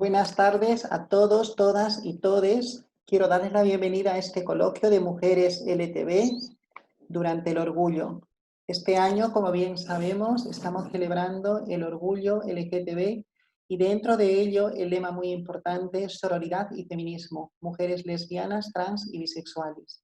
Buenas tardes a todos, todas y todes. Quiero darles la bienvenida a este coloquio de mujeres LTV durante el orgullo. Este año, como bien sabemos, estamos celebrando el orgullo LGTB y dentro de ello el lema muy importante es sororidad y feminismo, mujeres lesbianas, trans y bisexuales.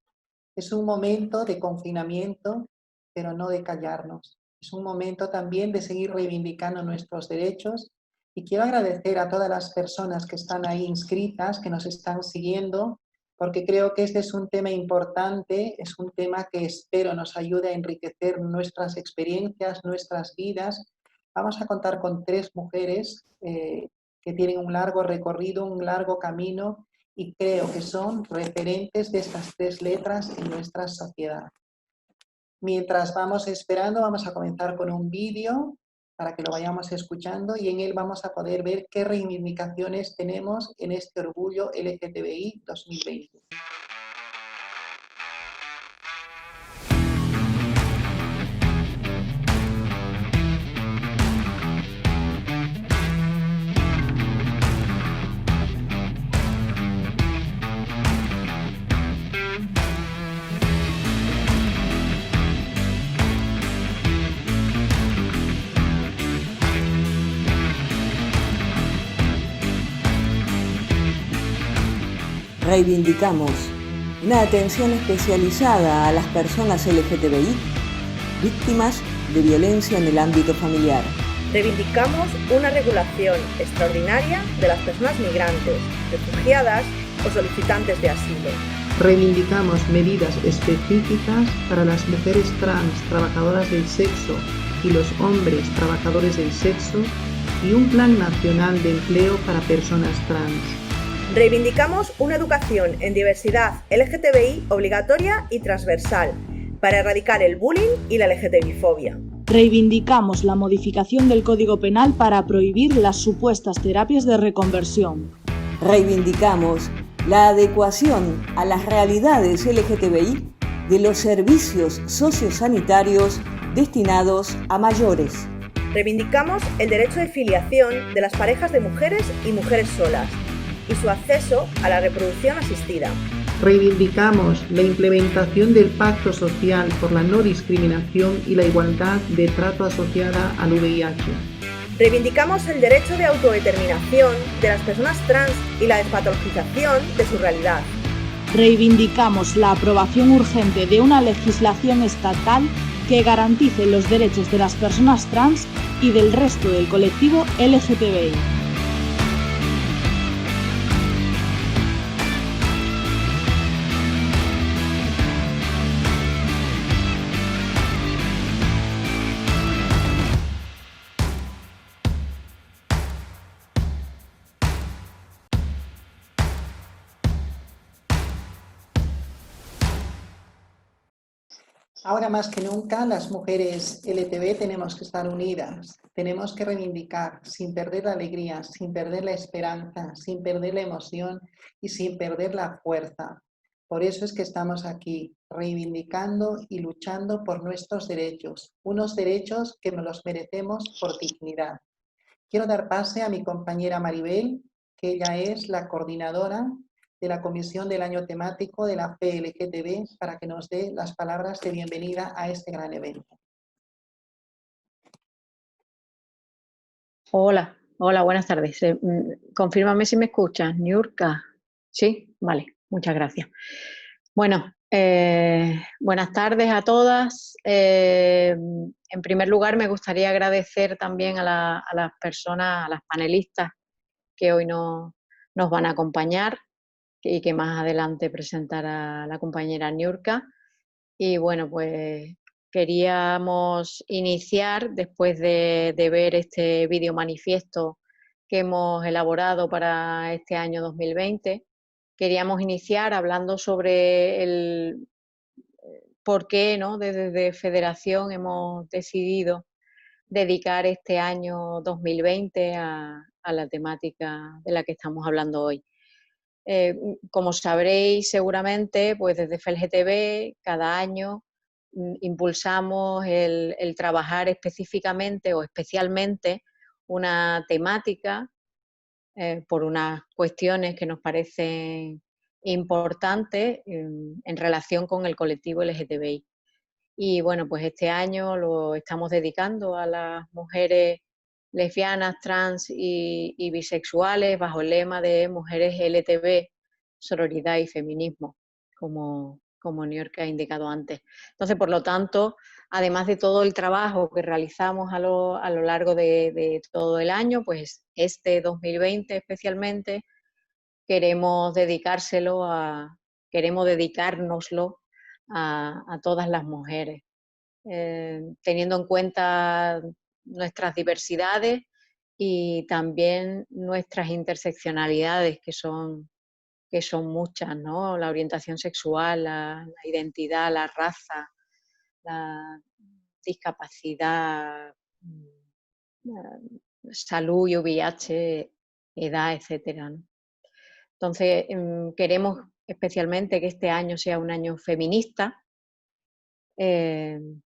Es un momento de confinamiento, pero no de callarnos. Es un momento también de seguir reivindicando nuestros derechos y quiero agradecer a todas las personas que están ahí inscritas, que nos están siguiendo, porque creo que este es un tema importante, es un tema que espero nos ayude a enriquecer nuestras experiencias, nuestras vidas. Vamos a contar con 3 mujeres que tienen un largo recorrido, un largo camino y creo que son referentes de estas 3 letras en nuestra sociedad. Mientras vamos esperando, vamos a comenzar con un vídeo para que lo vayamos escuchando y en él vamos a poder ver qué reivindicaciones tenemos en este orgullo LGTBI 2020. Reivindicamos una atención especializada a las personas LGTBI, víctimas de violencia en el ámbito familiar. Reivindicamos una regulación extraordinaria de las personas migrantes, refugiadas o solicitantes de asilo. Reivindicamos medidas específicas para las mujeres trans, trabajadoras del sexo, y los hombres, trabajadores del sexo, y un plan nacional de empleo para personas trans. Reivindicamos una educación en diversidad LGTBI obligatoria y transversal para erradicar el bullying y la LGTBI-fobia. Reivindicamos la modificación del Código Penal para prohibir las supuestas terapias de reconversión. Reivindicamos la adecuación a las realidades LGTBI de los servicios sociosanitarios destinados a mayores. Reivindicamos el derecho de filiación de las parejas de mujeres y mujeres solas y su acceso a la reproducción asistida. Reivindicamos la implementación del Pacto Social por la No Discriminación y la igualdad de trato asociada al VIH. Reivindicamos el derecho de autodeterminación de las personas trans y la despatologización de su realidad. Reivindicamos la aprobación urgente de una legislación estatal que garantice los derechos de las personas trans y del resto del colectivo LGTBI. Ahora más que nunca, las mujeres LTV tenemos que estar unidas, tenemos que reivindicar sin perder la alegría, sin perder la esperanza, sin perder la emoción y sin perder la fuerza. Por eso es que estamos aquí, reivindicando y luchando por nuestros derechos, unos derechos que nos los merecemos por dignidad. Quiero dar pase a mi compañera Maribel, que ella es la coordinadora de la Comisión del Año Temático de la PLGTB, para que nos dé las palabras de bienvenida a este gran evento. Hola, buenas tardes. Confírmame si me escuchas, Niurka. Sí, vale, muchas gracias. Bueno, buenas tardes a todas. En primer lugar, me gustaría agradecer también a las personas, a las panelistas que hoy nos van a acompañar y que más adelante presentará la compañera Niurka. Y bueno, pues queríamos iniciar, después de ver este vídeo manifiesto que hemos elaborado para este año 2020, queríamos iniciar hablando sobre el por qué, ¿no?, desde Federación hemos decidido dedicar este año 2020 a la temática de la que estamos hablando hoy. Como sabréis seguramente, pues desde FELGTB cada año impulsamos el trabajar específicamente o especialmente una temática por unas cuestiones que nos parecen importantes en relación con el colectivo LGTBI. Y bueno, pues este año lo estamos dedicando a las mujeres lesbianas, trans y bisexuales bajo el lema de Mujeres LTB, Sororidad y Feminismo, como Niurka ha indicado antes. Entonces, por lo tanto, además de todo el trabajo que realizamos a lo largo de todo el año, pues este 2020 especialmente queremos dedicárnoslo a todas las mujeres, teniendo en cuenta nuestras diversidades y también nuestras interseccionalidades, que son muchas, ¿no? La orientación sexual, la identidad, la raza, la discapacidad, salud y VIH, edad, etcétera, ¿no? Entonces, queremos especialmente que este año sea un año feminista, un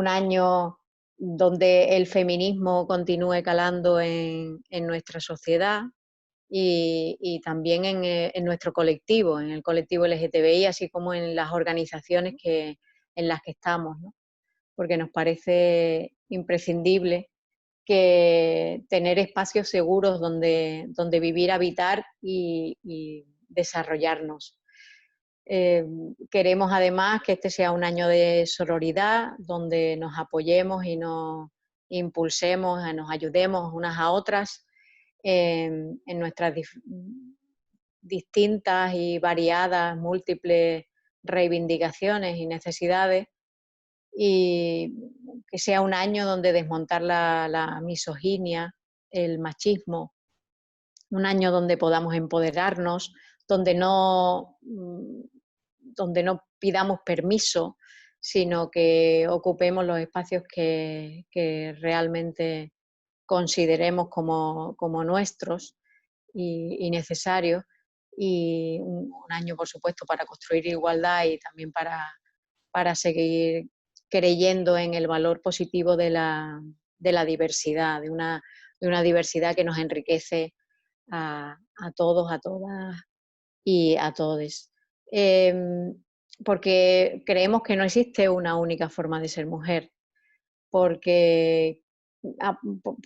año donde el feminismo continúe calando en nuestra sociedad y también en nuestro colectivo, en el colectivo LGTBI, así como en las organizaciones en las que estamos, ¿no? Porque nos parece imprescindible que tener espacios seguros donde vivir, habitar y desarrollarnos. Queremos además que este sea un año de sororidad, donde nos apoyemos y nos impulsemos, nos ayudemos unas a otras en nuestras distintas y variadas, múltiples reivindicaciones y necesidades, y que sea un año donde desmontar la misoginia, el machismo, un año donde podamos empoderarnos, donde no pidamos permiso, sino que ocupemos los espacios que realmente consideremos como nuestros y necesarios, y un año, por supuesto, para construir igualdad y también para seguir creyendo en el valor positivo de la diversidad, de una diversidad que nos enriquece a todos, a todas y a todes. Porque creemos que no existe una única forma de ser mujer, porque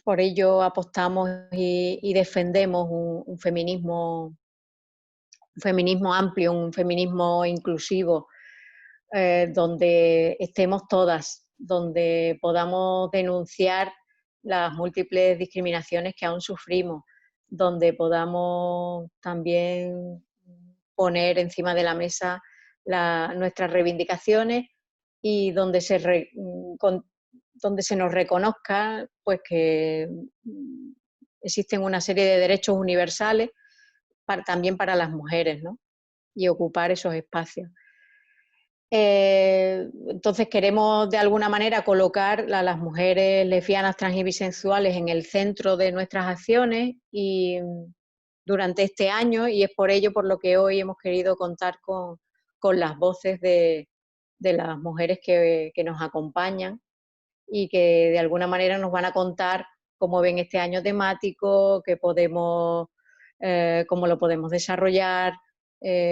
por ello apostamos y defendemos un feminismo amplio, un feminismo inclusivo, donde estemos todas, donde podamos denunciar las múltiples discriminaciones que aún sufrimos, donde podamos también poner encima de la mesa nuestras reivindicaciones y donde se nos reconozca pues que existen una serie de derechos universales también para las mujeres, ¿no? Y ocupar esos espacios. Entonces queremos de alguna manera colocar a las mujeres lesbianas, trans y bisexuales en el centro de nuestras acciones y durante este año, y es por ello por lo que hoy hemos querido contar con las voces de las mujeres que nos acompañan y que de alguna manera nos van a contar cómo ven este año temático, cómo lo podemos desarrollar,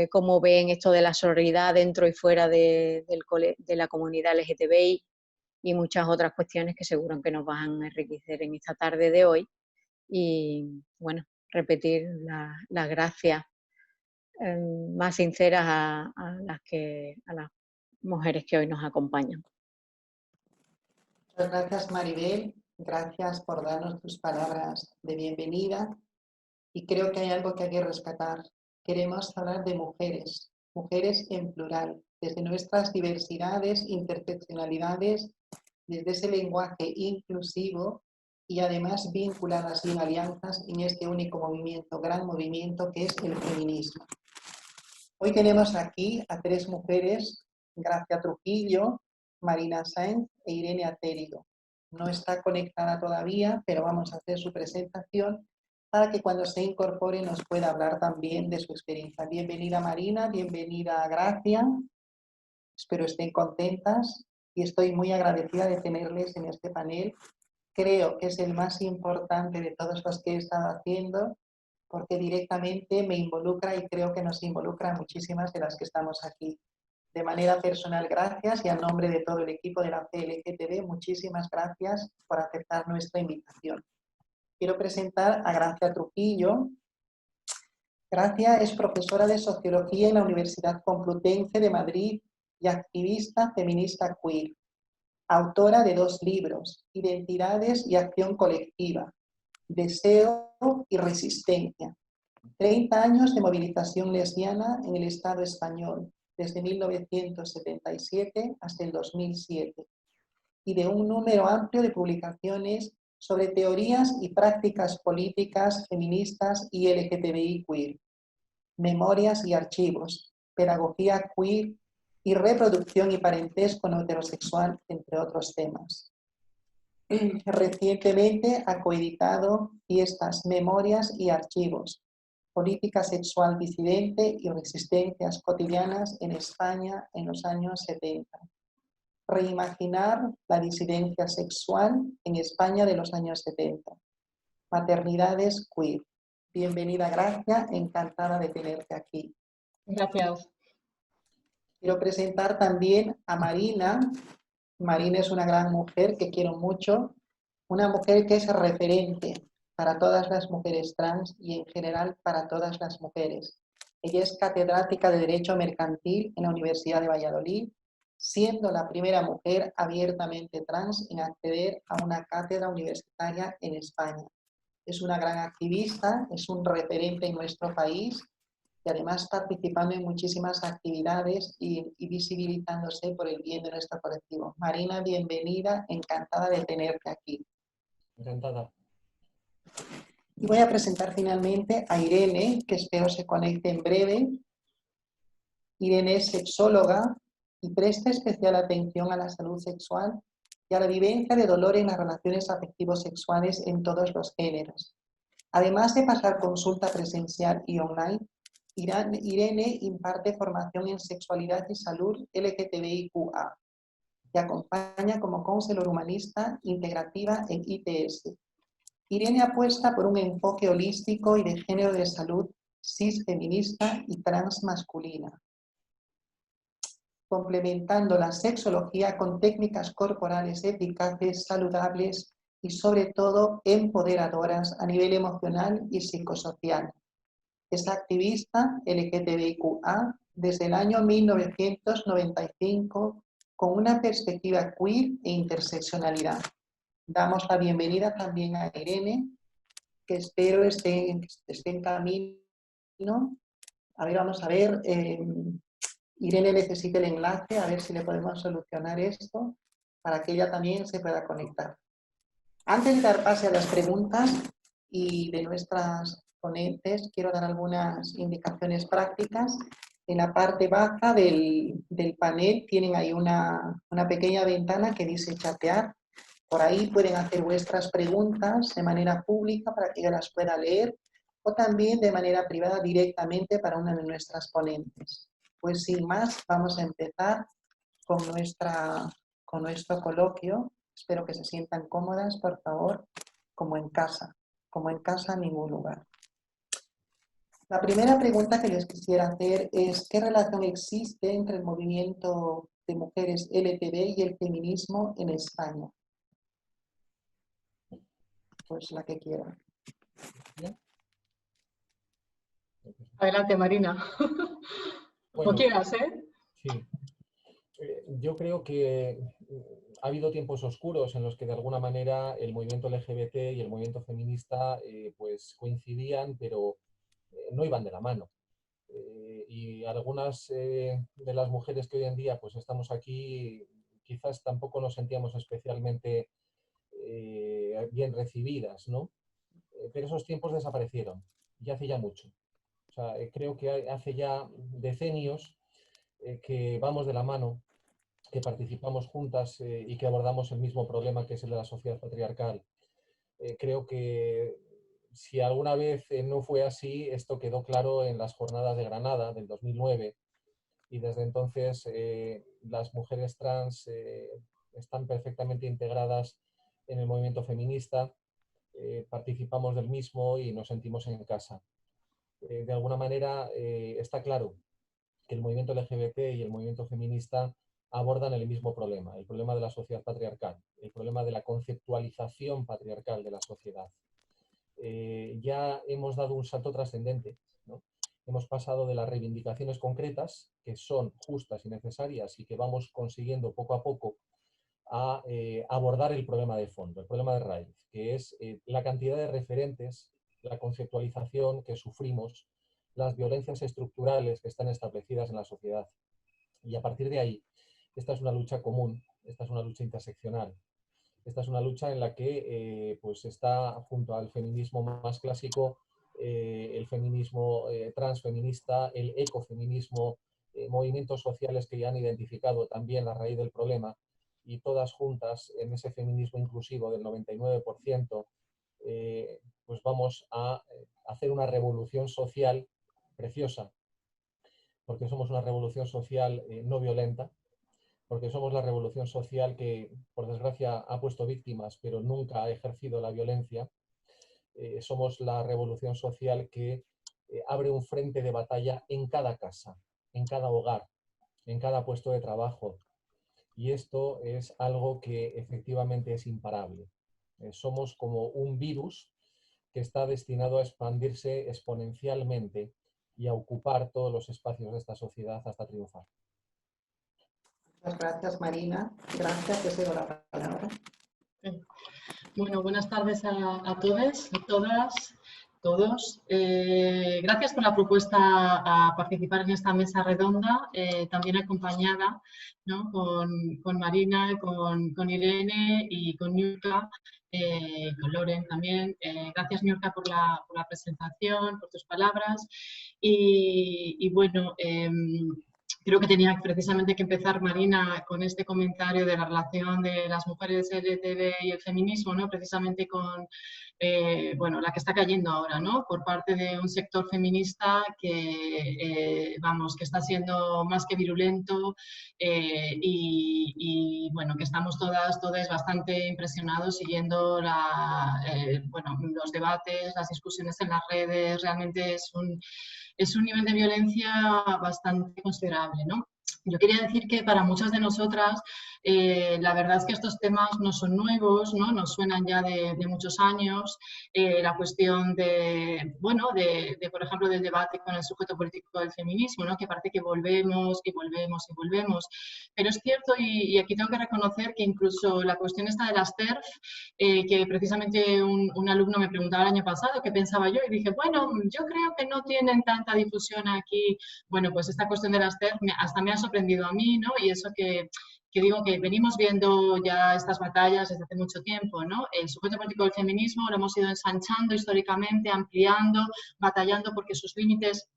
cómo ven esto de la sororidad dentro y fuera de la comunidad LGTBI y muchas otras cuestiones que seguro que nos van a enriquecer en esta tarde de hoy. Y bueno, repetir las gracias más sinceras a las mujeres que hoy nos acompañan. Muchas gracias, Maribel. Gracias por darnos tus palabras de bienvenida. Y creo que hay algo que hay que rescatar. Queremos hablar de mujeres, mujeres en plural, desde nuestras diversidades, interseccionalidades, desde ese lenguaje inclusivo y además vinculadas y en alianzas en este único movimiento, gran movimiento que es el feminismo. Hoy tenemos aquí a 3 mujeres, Gracia Trujillo, Marina Sáenz e Irene Atérido. No está conectada todavía, pero vamos a hacer su presentación para que cuando se incorpore nos pueda hablar también de su experiencia. Bienvenida Marina, bienvenida Gracia. Espero estén contentas y estoy muy agradecida de tenerles en este panel creo que es el más importante de todos los que he estado haciendo, porque directamente me involucra y creo que nos involucra a muchísimas de las que estamos aquí. De manera personal, gracias, y a nombre de todo el equipo de la CLGTB, muchísimas gracias por aceptar nuestra invitación. Quiero presentar a Gracia Trujillo. Gracia es profesora de Sociología en la Universidad Complutense de Madrid y activista feminista queer. Autora de 2 libros, Identidades y Acción Colectiva, Deseo y Resistencia. 30 años de movilización lesbiana en el Estado español, desde 1977 hasta el 2007, y de un número amplio de publicaciones sobre teorías y prácticas políticas feministas y LGTBI queer, memorias y archivos, pedagogía queer y reproducción y parentesco no heterosexual, entre otros temas. Recientemente ha coeditado Fiestas, Memorias y Archivos, Política Sexual Disidente y Resistencias Cotidianas en España en los años 70. Reimaginar la disidencia sexual en España de los años 70. Maternidades queer. Bienvenida, Gracia, encantada de tenerte aquí. Gracias. Quiero presentar también a Marina. Marina es una gran mujer que quiero mucho, una mujer que es referente para todas las mujeres trans y en general para todas las mujeres. Ella es catedrática de Derecho Mercantil en la Universidad de Valladolid, siendo la primera mujer abiertamente trans en acceder a una cátedra universitaria en España. Es una gran activista, es un referente en nuestro país y además participando en muchísimas actividades y visibilizándose por el bien de nuestro colectivo. Marina, bienvenida, encantada de tenerte aquí. Encantada. Y voy a presentar finalmente a Irene, que espero se conecte en breve. Irene es sexóloga y presta especial atención a la salud sexual y a la vivencia de dolor en las relaciones afectivos sexuales en todos los géneros. Además de pasar consulta presencial y online, Irene imparte formación en sexualidad y salud LGTBIQA y acompaña como counselor humanista integrativa en ITS. Irene apuesta por un enfoque holístico y de género de salud cisfeminista y transmasculina, complementando la sexología con técnicas corporales eficaces, saludables y sobre todo empoderadoras a nivel emocional y psicosocial. Es activista LGTBIQA desde el año 1995 con una perspectiva queer e interseccionalidad. Damos la bienvenida también a Irene, que espero esté en camino. A ver, vamos a ver. Irene necesita el enlace, a ver si le podemos solucionar esto para que ella también se pueda conectar. Antes de dar pase a las preguntas y de nuestras ponentes, quiero dar algunas indicaciones prácticas. En la parte baja del panel tienen ahí una pequeña ventana que dice chatear. Por ahí pueden hacer vuestras preguntas de manera pública para que yo las pueda leer o también de manera privada directamente para una de nuestras ponentes. Pues sin más, vamos a empezar con nuestro coloquio. Espero que se sientan cómodas, por favor, como en casa en ningún lugar. La primera pregunta que les quisiera hacer es ¿qué relación existe entre el movimiento de mujeres LGTB y el feminismo en España? Pues la que quiera. Adelante, Marina. Bueno, Como quieras, ¿eh? sí. Yo creo que ha habido tiempos oscuros en los que de alguna manera el movimiento LGBT y el movimiento feminista pues coincidían, pero no iban de la mano. Y algunas de las mujeres que hoy en día pues estamos aquí quizás tampoco nos sentíamos especialmente bien recibidas, ¿no? Pero esos tiempos desaparecieron y hace ya mucho. O sea, creo que hace ya decenios que vamos de la mano, que participamos juntas y que abordamos el mismo problema que es el de la sociedad patriarcal. Creo que si alguna vez no fue así, esto quedó claro en las jornadas de Granada del 2009 y desde entonces las mujeres trans están perfectamente integradas en el movimiento feminista, participamos del mismo y nos sentimos en casa. De alguna manera está claro que el movimiento LGBT y el movimiento feminista abordan el mismo problema, el problema de la sociedad patriarcal, el problema de la conceptualización patriarcal de la sociedad. Ya hemos dado un salto trascendente, ¿no? Hemos pasado de las reivindicaciones concretas, que son justas y necesarias y que vamos consiguiendo poco a poco, a abordar el problema de fondo, el problema de raíz, que es la cantidad de referentes, la conceptualización que sufrimos, las violencias estructurales que están establecidas en la sociedad. Y a partir de ahí, esta es una lucha común, esta es una lucha interseccional, esta es una lucha en la que pues está junto al feminismo más clásico, el feminismo transfeminista, el ecofeminismo, movimientos sociales que ya han identificado también la raíz del problema, y todas juntas en ese feminismo inclusivo del 99%, pues vamos a hacer una revolución social preciosa, porque somos una revolución social no violenta, porque somos la revolución social que, por desgracia, ha puesto víctimas, pero nunca ha ejercido la violencia. Somos la revolución social que abre un frente de batalla en cada casa, en cada hogar, en cada puesto de trabajo. Y esto es algo que efectivamente es imparable. Somos como un virus que está destinado a expandirse exponencialmente y a ocupar todos los espacios de esta sociedad hasta triunfar. Muchas gracias, Marina. Gracias, te cedo la palabra. Bueno, buenas tardes a todos, a todas, todos. Gracias por la propuesta a participar en esta mesa redonda, también acompañada, ¿no?, con Marina, con Irene y con Niurka, con Loren también. Gracias, Niurka, por la presentación, por tus palabras. Y bueno, creo que tenía precisamente que empezar, Marina, con este comentario de la relación de las mujeres LGTB y el feminismo, ¿no?, precisamente con bueno, la que está cayendo ahora, ¿no?, por parte de un sector feminista que, vamos, que está siendo más que virulento y bueno, que estamos todos bastante impresionados siguiendo bueno, los debates, las discusiones en las redes. Realmente es un nivel de violencia bastante considerable, ¿no? Yo quería decir que para muchas de nosotras la verdad es que estos temas no son nuevos, ¿no? Nos suenan ya de muchos años. La cuestión de, bueno, por ejemplo, del debate con el sujeto político del feminismo, ¿no?, que parece que volvemos y volvemos y volvemos. Pero es cierto, y aquí tengo que reconocer que incluso la cuestión esta de las TERF, que precisamente un alumno me preguntaba el año pasado qué pensaba yo, y dije, bueno, yo creo que no tienen tanta difusión aquí. Bueno, pues esta cuestión de las TERF hasta me ha sorprendido a mí, ¿no? Y eso que digo que venimos viendo ya estas batallas desde hace mucho tiempo, ¿no? El sujeto político del feminismo lo hemos ido ensanchando históricamente, ampliando, batallando porque sus límites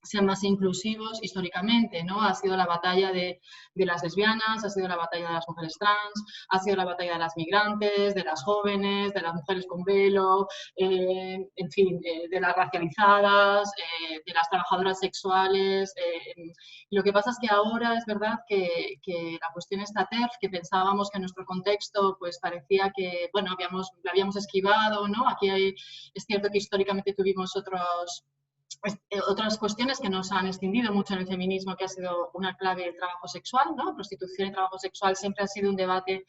sean más inclusivos históricamente, ¿no? Ha sido la batalla de las lesbianas, ha sido la batalla de las mujeres trans, ha sido la batalla de las migrantes, de las jóvenes, de las mujeres con velo, en fin, de las racializadas, de las trabajadoras sexuales. Lo que pasa es que ahora es verdad que la cuestión esta TERF, que pensábamos que en nuestro contexto pues parecía que, bueno, la habíamos esquivado, ¿no? Aquí es cierto que históricamente tuvimos otras cuestiones que nos han extendido mucho en el feminismo, que ha sido una clave el trabajo sexual, ¿no? Prostitución y trabajo sexual siempre ha sido un debate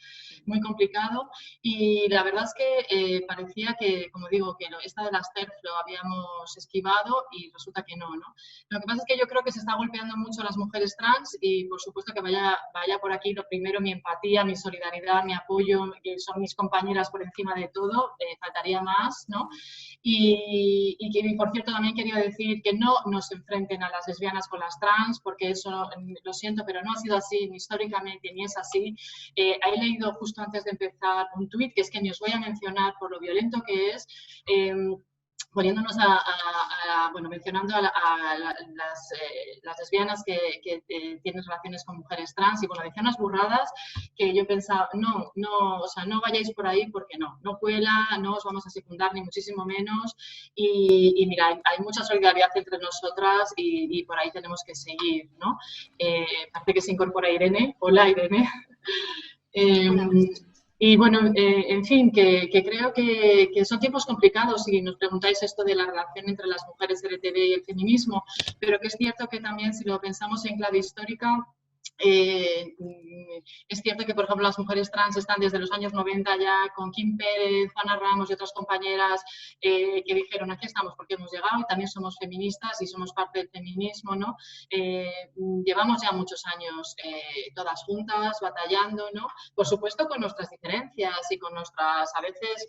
muy complicado, y la verdad es que parecía que, como digo, que esta de las TERF lo habíamos esquivado y resulta que no, ¿no? Lo que pasa es que yo creo que se está golpeando mucho a las mujeres trans y por supuesto que vaya por aquí lo primero mi empatía, mi solidaridad, mi apoyo, que son mis compañeras por encima de todo, faltaría más, ¿no? Y por cierto también quería decir que no nos enfrenten a las lesbianas con las trans, porque eso, lo siento, pero no ha sido así ni históricamente ni es así. He leído justo antes de empezar un tuit, que es que ni os voy a mencionar por lo violento que es, poniéndonos bueno, mencionando a las lesbianas que tienen relaciones con mujeres trans, y bueno, decía unas burradas que yo pensaba, o sea, no vayáis por ahí porque no cuela, no os vamos a secundar ni muchísimo menos, y mira, hay mucha solidaridad entre nosotras y por ahí tenemos que seguir, ¿no? Parece que se incorpora Irene. Hola, Irene. Y bueno, en fin, que creo que son tiempos complicados si nos preguntáis esto de la relación entre las mujeres LGTB y el feminismo, pero que es cierto que también si lo pensamos en clave histórica, es cierto que, por ejemplo, las mujeres trans están desde los años 90 ya con Kim Pérez, Juana Ramos y otras compañeras que dijeron aquí estamos porque hemos llegado y también somos feministas y somos parte del feminismo, ¿no? Llevamos ya muchos años todas juntas, batallando, ¿no? Por supuesto con nuestras diferencias y con nuestras, a veces,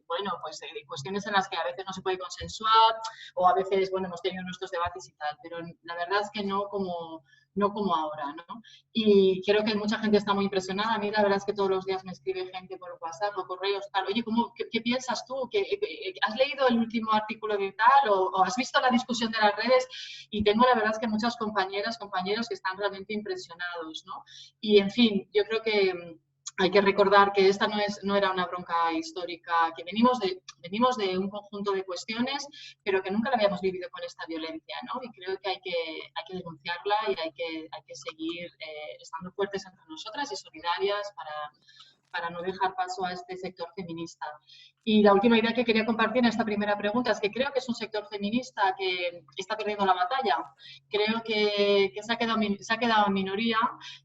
bueno, pues cuestiones en las que a veces no se puede consensuar o a veces, bueno, hemos tenido nuestros debates y tal, pero la verdad es que no como ahora, ¿no? Y creo que mucha gente está muy impresionada. A mí la verdad es que todos los días me escribe gente por WhatsApp o correos, tal. Oye, ¿qué piensas tú? ¿Has leído el último artículo de tal? ¿O has visto la discusión de las redes? Y tengo la verdad es que muchas compañeras, compañeros que están realmente impresionados, ¿no? Y en fin, yo creo que hay que recordar que esta no era una bronca histórica, que venimos de un conjunto de cuestiones, pero que nunca la habíamos vivido con esta violencia, ¿no? Y creo que hay que denunciarla y hay que seguir estando fuertes entre nosotras y solidarias para no dejar paso a este sector feminista. Y la última idea que quería compartir en esta primera pregunta es que creo que es un sector feminista que está perdiendo la batalla. Creo que se ha quedado en minoría.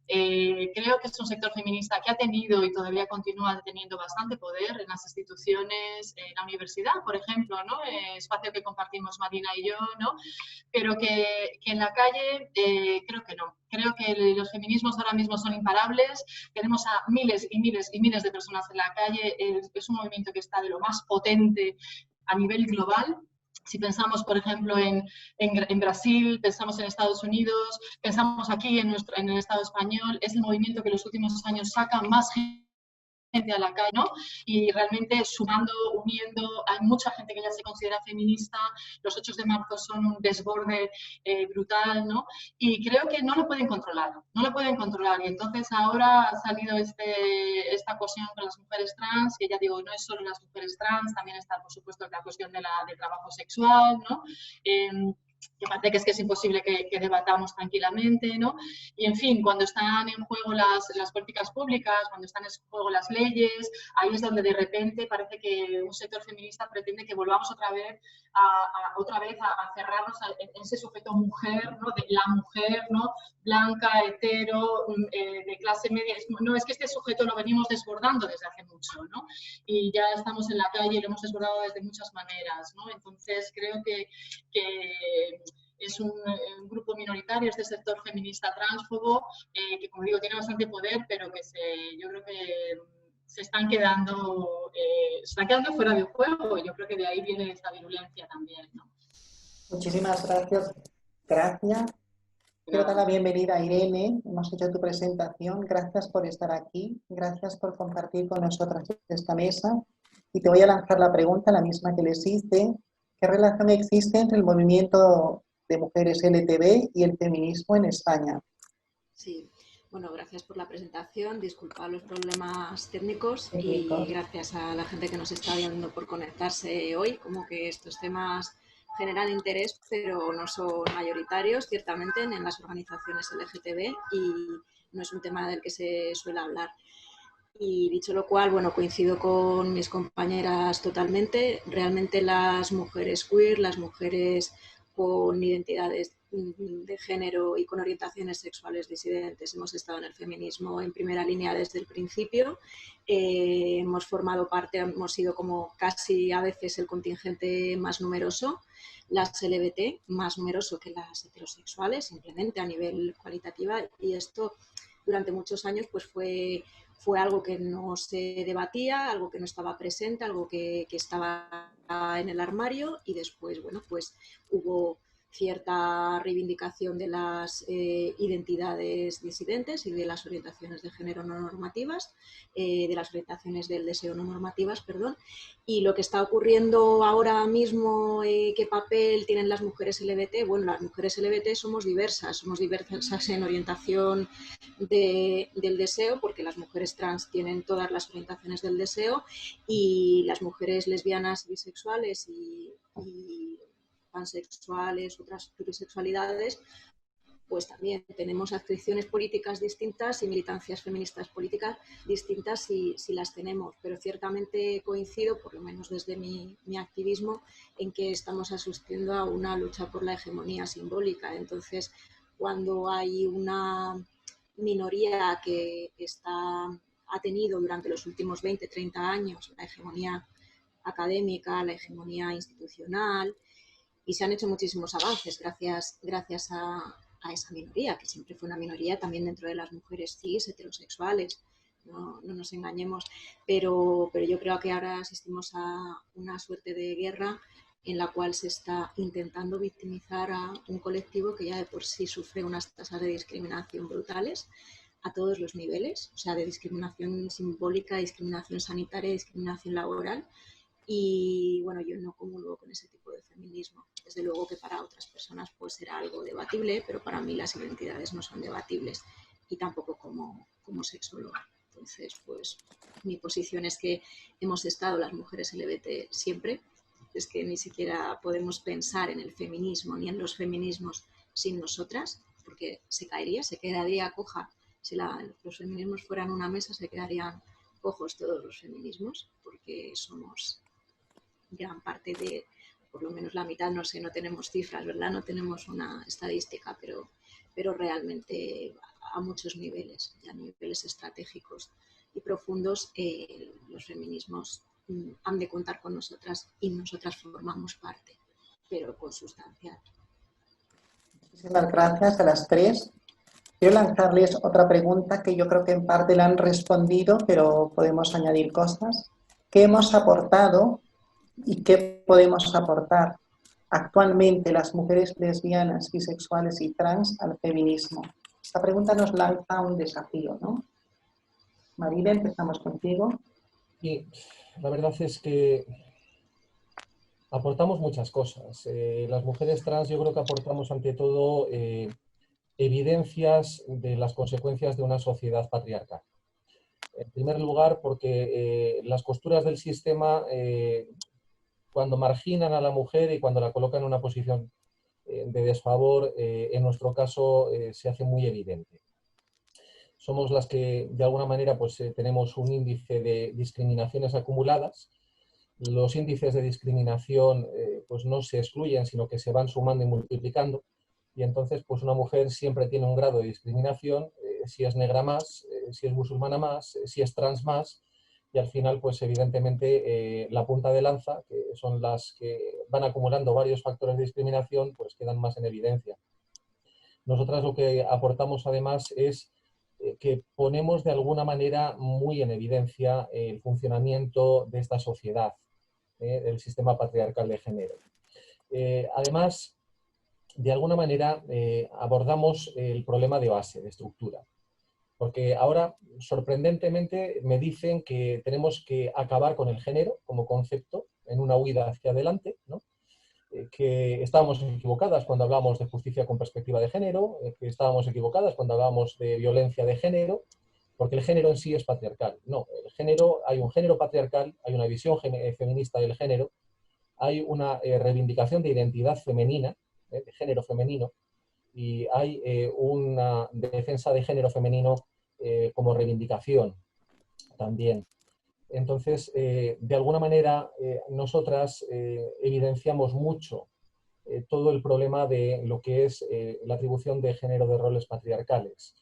Creo que es un sector feminista que ha tenido y todavía continúa teniendo bastante poder en las instituciones, en la universidad, por ejemplo, ¿no? Espacio que compartimos Marina y yo, ¿no? Pero que en la calle creo que no. Creo que los feminismos ahora mismo son imparables. Tenemos a miles y miles y miles de personas en la calle. Es un movimiento que está de lo más potente a nivel global. Si pensamos, por ejemplo, en Brasil, pensamos en Estados Unidos, pensamos aquí en el Estado español, es el movimiento que en los últimos años saca más gente a la calle, ¿no? Y realmente sumando, uniendo, hay mucha gente que ya se considera feminista, los 8 de marzo son un desborde brutal, ¿no? Y creo que no lo pueden controlar, y entonces ahora ha salido esta cuestión con las mujeres trans, que ya digo, no es solo las mujeres trans, también está, por supuesto, la cuestión del trabajo sexual, ¿no? Que parece que es imposible que debatamos tranquilamente, ¿no? Y, en fin, cuando están en juego las políticas públicas, cuando están en juego las leyes, ahí es donde de repente parece que un sector feminista pretende que volvamos otra vez a cerrarnos en ese sujeto mujer, ¿no? De la mujer, ¿no? Blanca, hetero, de clase media. No, es que este sujeto lo venimos desbordando desde hace mucho, ¿no? Y ya estamos en la calle y lo hemos desbordado desde muchas maneras, ¿no? Entonces, creo que es un grupo minoritario, este sector feminista transfobo, que, como digo, tiene bastante poder, pero que yo creo que se están quedando fuera del juego. Yo creo que de ahí viene esta virulencia también, ¿no? Muchísimas gracias. Gracias. Quiero dar la bienvenida a Irene. Hemos hecho tu presentación. Gracias por estar aquí. Gracias por compartir con nosotras esta mesa. Y te voy a lanzar la pregunta, la misma que les hice. ¿Qué relación existe entre el movimiento de mujeres LGTB y el feminismo en España? Sí, bueno, gracias por la presentación, disculpad los problemas técnicos y gracias a la gente que nos está viendo por conectarse hoy, como que estos temas generan interés, pero no son mayoritarios, ciertamente, en las organizaciones LGTB y no es un tema del que se suele hablar. Y dicho lo cual, bueno, coincido con mis compañeras totalmente. Realmente las mujeres queer, las mujeres con identidades de género y con orientaciones sexuales disidentes, hemos estado en el feminismo en primera línea desde el principio. Hemos formado parte, hemos sido como casi a veces el contingente más numeroso, las LGBT más numeroso que las heterosexuales, simplemente a nivel cualitativo, y esto durante muchos años pues fue algo que no se debatía, algo que no estaba presente, algo que estaba en el armario, y después, bueno, pues hubo cierta reivindicación de las identidades disidentes y de las orientaciones de género no normativas, de las orientaciones del deseo no normativas, perdón. Y lo que está ocurriendo ahora mismo, ¿qué papel tienen las mujeres LGBT? Bueno, las mujeres LGBT somos diversas en orientación del deseo, porque las mujeres trans tienen todas las orientaciones del deseo, y las mujeres lesbianas, bisexuales y pansexuales, otras plurisexualidades, pues también tenemos adscripciones políticas distintas y militancias feministas políticas distintas si las tenemos, pero ciertamente coincido, por lo menos desde mi activismo, en que estamos asistiendo a una lucha por la hegemonía simbólica. Entonces, cuando hay una minoría que ha tenido durante los últimos 20, 30 años la hegemonía académica, la hegemonía institucional, y se han hecho muchísimos avances gracias a esa minoría, que siempre fue una minoría también dentro de las mujeres cis, heterosexuales, no nos engañemos, pero yo creo que ahora asistimos a una suerte de guerra en la cual se está intentando victimizar a un colectivo que ya de por sí sufre unas tasas de discriminación brutales a todos los niveles, o sea, de discriminación simbólica, discriminación sanitaria, discriminación laboral. Y bueno, yo no comulgo con ese tipo de feminismo. Desde luego que para otras personas pues será algo debatible, pero para mí las identidades no son debatibles y tampoco como sexóloga. Entonces, pues mi posición es que hemos estado las mujeres LGBT siempre, es que ni siquiera podemos pensar en el feminismo ni en los feminismos sin nosotras, porque se quedaría coja. Si los feminismos fueran una mesa, se quedarían cojos todos los feminismos, porque somos gran parte de, por lo menos la mitad, no sé, no tenemos cifras, ¿verdad? No tenemos una estadística, pero realmente a muchos niveles, y a niveles estratégicos y profundos, los feminismos han de contar con nosotras y nosotras formamos parte, pero con sustancia. Muchísimas gracias a las tres. Quiero lanzarles otra pregunta que yo creo que en parte la han respondido, pero podemos añadir cosas. ¿Qué hemos aportado y qué podemos aportar actualmente las mujeres lesbianas, bisexuales y trans al feminismo? Esta pregunta nos lanza un desafío, ¿no? Marina, empezamos contigo. Y la verdad es que aportamos muchas cosas. Las mujeres trans yo creo que aportamos ante todo evidencias de las consecuencias de una sociedad patriarcal. En primer lugar, porque las costuras del sistema, cuando marginan a la mujer y cuando la colocan en una posición de desfavor, en nuestro caso se hace muy evidente. Somos las que de alguna manera pues, tenemos un índice de discriminaciones acumuladas. Los índices de discriminación pues no se excluyen, sino que se van sumando y multiplicando. Y entonces pues una mujer siempre tiene un grado de discriminación, si es negra más, si es musulmana más, si es trans más, y al final pues evidentemente la punta de lanza, que son las que van acumulando varios factores de discriminación, pues quedan más en evidencia. Nosotras lo que aportamos además es que ponemos de alguna manera muy en evidencia el funcionamiento de esta sociedad, el sistema patriarcal de género. Además, de alguna manera abordamos el problema de base, de estructura. Porque ahora, sorprendentemente, me dicen que tenemos que acabar con el género como concepto en una huida hacia adelante, ¿no? Que estábamos equivocadas cuando hablábamos de justicia con perspectiva de género, que estábamos equivocadas cuando hablábamos de violencia de género, porque el género en sí es patriarcal. No, el género, hay un género patriarcal, hay una visión feminista del género, hay una reivindicación de identidad femenina, de género femenino, y hay una defensa de género femenino como reivindicación también. Entonces, de alguna manera, nosotras evidenciamos mucho todo el problema de lo que es la atribución de género de roles patriarcales.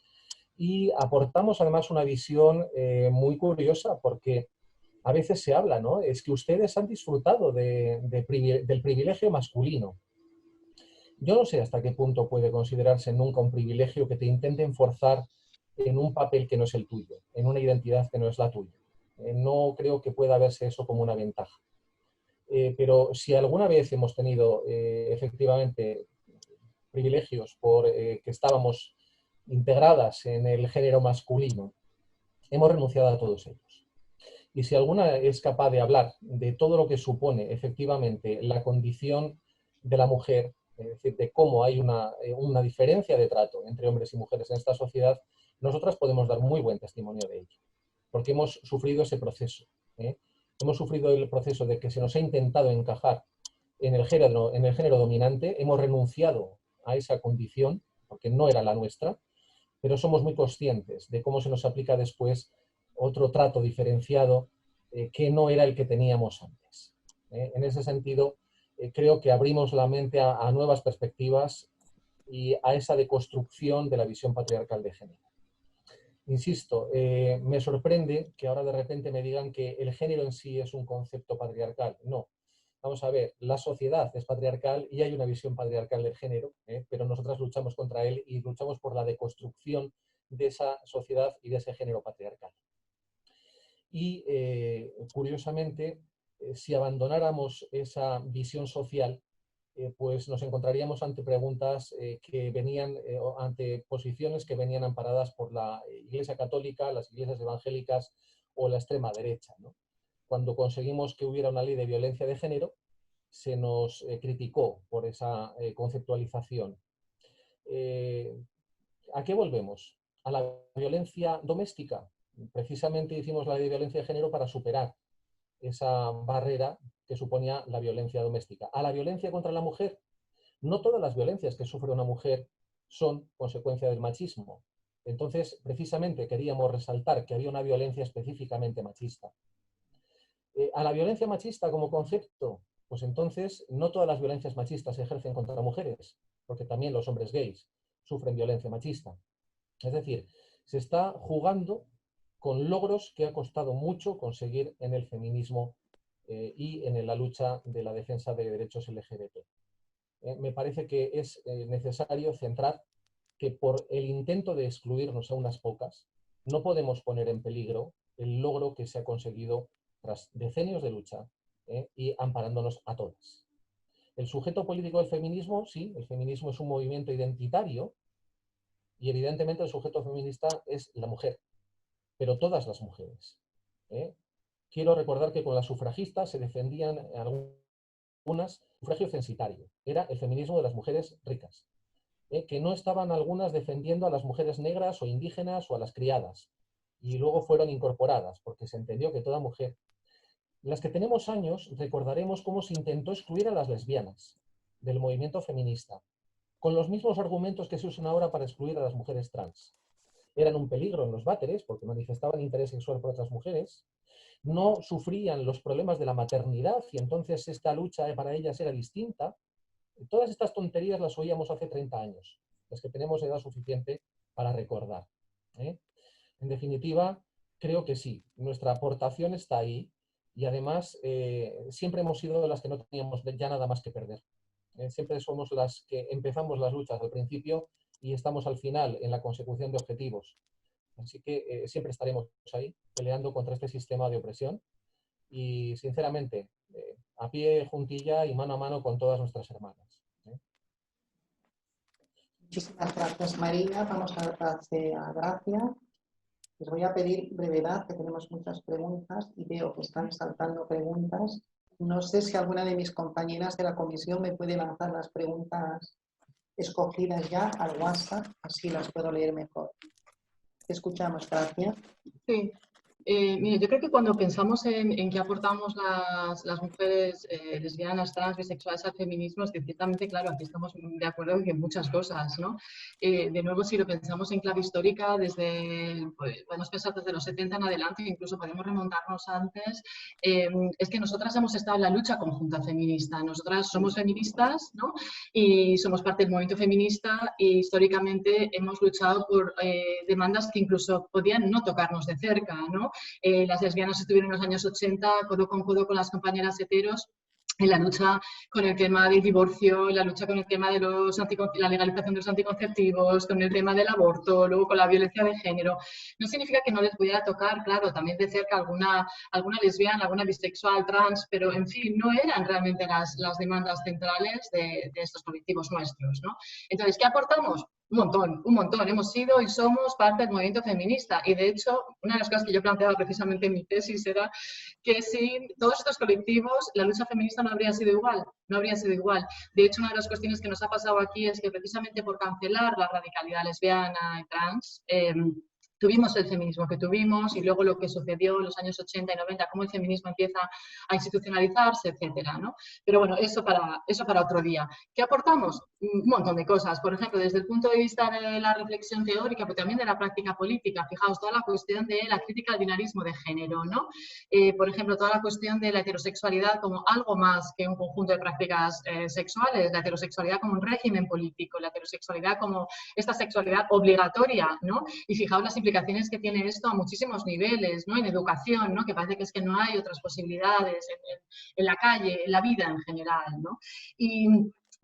Y aportamos además una visión muy curiosa, porque a veces se habla, ¿no? Es que ustedes han disfrutado del privilegio masculino. Yo no sé hasta qué punto puede considerarse nunca un privilegio que te intenten forzar en un papel que no es el tuyo, en una identidad que no es la tuya. No creo que pueda verse eso como una ventaja. Pero si alguna vez hemos tenido efectivamente privilegios por que estábamos integradas en el género masculino, hemos renunciado a todos ellos. Y si alguna es capaz de hablar de todo lo que supone efectivamente la condición de la mujer, es decir, de cómo hay una diferencia de trato entre hombres y mujeres en esta sociedad, nosotras podemos dar muy buen testimonio de ello, porque hemos sufrido ese proceso. Hemos sufrido el proceso de que se nos ha intentado encajar en el género dominante, hemos renunciado a esa condición porque no era la nuestra, pero somos muy conscientes de cómo se nos aplica después otro trato diferenciado que no era el que teníamos antes. En ese sentido, creo que abrimos la mente a nuevas perspectivas y a esa deconstrucción de la visión patriarcal de género. Insisto, me sorprende que ahora de repente me digan que el género en sí es un concepto patriarcal. No. Vamos a ver, la sociedad es patriarcal y hay una visión patriarcal del género, pero nosotras luchamos contra él y luchamos por la deconstrucción de esa sociedad y de ese género patriarcal. Y curiosamente, si abandonáramos esa visión social, pues nos encontraríamos ante preguntas que venían, ante posiciones que venían amparadas por la Iglesia Católica, las iglesias evangélicas o la extrema derecha, ¿no? Cuando conseguimos que hubiera una ley de violencia de género, se nos criticó por esa conceptualización. ¿A qué volvemos? A la violencia doméstica. Precisamente hicimos la ley de violencia de género para superar esa barrera que suponía la violencia doméstica. A la violencia contra la mujer. No todas las violencias que sufre una mujer son consecuencia del machismo. Entonces, precisamente queríamos resaltar que había una violencia específicamente machista. A la violencia machista como concepto, pues entonces no todas las violencias machistas se ejercen contra mujeres, porque también los hombres gays sufren violencia machista. Es decir, se está jugando con logros que ha costado mucho conseguir en el feminismo y en la lucha de la defensa de derechos LGBT. Me parece que es necesario centrar que por el intento de excluirnos a unas pocas, no podemos poner en peligro el logro que se ha conseguido tras decenios de lucha y amparándonos a todas. El sujeto político del feminismo, sí, el feminismo es un movimiento identitario y evidentemente el sujeto feminista es la mujer, pero todas las mujeres. Quiero recordar que con las sufragistas se defendían algunas sufragio censitario, era el feminismo de las mujeres ricas, que no estaban algunas defendiendo a las mujeres negras o indígenas o a las criadas, y luego fueron incorporadas, porque se entendió que toda mujer. Las que tenemos años recordaremos cómo se intentó excluir a las lesbianas del movimiento feminista, con los mismos argumentos que se usan ahora para excluir a las mujeres trans. Eran un peligro en los váteres porque manifestaban interés sexual por otras mujeres, no sufrían los problemas de la maternidad y entonces esta lucha para ellas era distinta. Todas estas tonterías las oíamos hace 30 años, las que tenemos edad suficiente para recordar. En definitiva, creo que sí, nuestra aportación está ahí y además siempre hemos sido las que no teníamos ya nada más que perder. Siempre somos las que empezamos las luchas al principio y estamos al final en la consecución de objetivos. Así que siempre estaremos ahí peleando contra este sistema de opresión y sinceramente a pie juntilla y mano a mano con todas nuestras hermanas. Muchísimas gracias, Marina. Vamos a darse a Gracia. Les voy a pedir brevedad, que tenemos muchas preguntas y veo que están saltando preguntas. No sé si alguna de mis compañeras de la comisión me puede lanzar las preguntas escogidas ya al WhatsApp, así las puedo leer mejor. Te escuchamos, Gracia. Sí. Mire, yo creo que cuando pensamos en qué aportamos las mujeres lesbianas, trans, bisexuales al feminismo, es que ciertamente, claro, aquí estamos de acuerdo en muchas cosas, ¿no? De nuevo, si lo pensamos en clave histórica, podemos pensar desde los 70 en adelante, incluso podemos remontarnos antes, es que nosotras hemos estado en la lucha conjunta feminista. Nosotras somos feministas, ¿no? Y somos parte del movimiento feminista y históricamente hemos luchado por demandas que incluso podían no tocarnos de cerca, ¿no? Las lesbianas estuvieron en los años 80 codo con las compañeras heteros en la lucha con el tema del divorcio, en la lucha con el tema de la legalización de los anticonceptivos, con el tema del aborto, luego con la violencia de género. No significa que no les pudiera tocar, claro, también de cerca alguna lesbiana, alguna bisexual, trans, pero en fin, no eran realmente las demandas centrales de estos colectivos nuestros, ¿no? Entonces, ¿qué aportamos? Un montón. Hemos sido y somos parte del movimiento feminista y de hecho una de las cosas que yo planteaba precisamente en mi tesis era que sin todos estos colectivos la lucha feminista no habría sido igual, De hecho, una de las cuestiones que nos ha pasado aquí es que precisamente por cancelar la radicalidad lesbiana y trans, tuvimos el feminismo que tuvimos y luego lo que sucedió en los años 80 y 90, cómo el feminismo empieza a institucionalizarse, etcétera, ¿no? Pero bueno, eso para otro día. ¿Qué aportamos? Un montón de cosas. Por ejemplo, desde el punto de vista de la reflexión teórica, pero también de la práctica política. Fijaos, toda la cuestión de la crítica al binarismo de género, ¿no? Por ejemplo, toda la cuestión de la heterosexualidad como algo más que un conjunto de prácticas sexuales, la heterosexualidad como un régimen político, la heterosexualidad como esta sexualidad obligatoria, ¿no? Y fijaos las implicaciones que tiene esto a muchísimos niveles, ¿no? En educación, ¿no? Que parece que es que no hay otras posibilidades en la calle, en la vida en general, ¿no? Y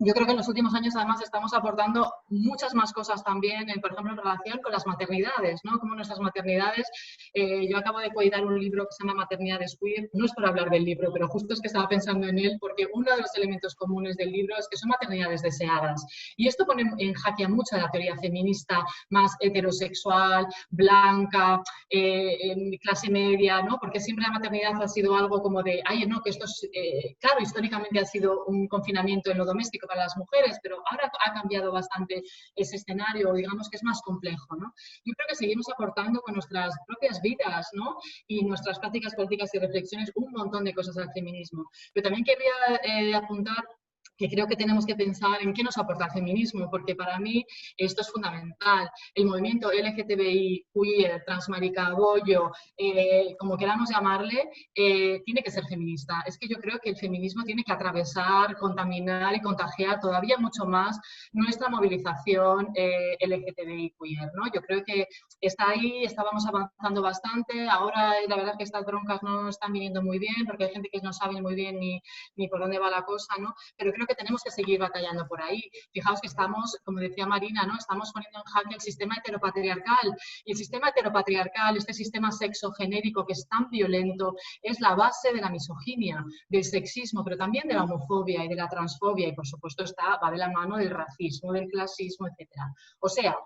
yo creo que en los últimos años, además, estamos aportando muchas más cosas también, por ejemplo, en relación con las maternidades, ¿no? Como nuestras maternidades, yo acabo de coeditar un libro que se llama Maternidades Queer, no es por hablar del libro, pero justo es que estaba pensando en él, porque uno de los elementos comunes del libro es que son maternidades deseadas. Y esto pone en jaque a mucha de la teoría feminista más heterosexual, blanca, clase media, ¿no? Porque siempre la maternidad ha sido algo como de, ay, no, que esto es, claro, históricamente ha sido un confinamiento en lo doméstico para las mujeres, pero ahora ha cambiado bastante ese escenario, digamos que es más complejo, ¿no? Yo creo que seguimos aportando con nuestras propias vidas, ¿no? Y nuestras prácticas políticas y reflexiones un montón de cosas al feminismo. Pero también quería apuntar que creo que tenemos que pensar en qué nos aporta el feminismo, porque para mí esto es fundamental. El movimiento LGTBI, queer, transmarica, bollo, como queramos llamarle, tiene que ser feminista. Es que yo creo que el feminismo tiene que atravesar, contaminar y contagiar todavía mucho más nuestra movilización LGTBI queer, ¿no? Yo creo que está ahí, estábamos avanzando bastante, ahora la verdad es que estas broncas no están viniendo muy bien, porque hay gente que no sabe muy bien ni por dónde va la cosa, ¿no? Pero creo que tenemos que seguir batallando por ahí. Fijaos que estamos, como decía Marina, ¿no? Estamos poniendo en jaque el sistema heteropatriarcal. Y el sistema heteropatriarcal, este sistema sexogenérico que es tan violento, es la base de la misoginia, del sexismo, pero también de la homofobia y de la transfobia. Y por supuesto va de la mano del racismo, del clasismo, etc. O sea,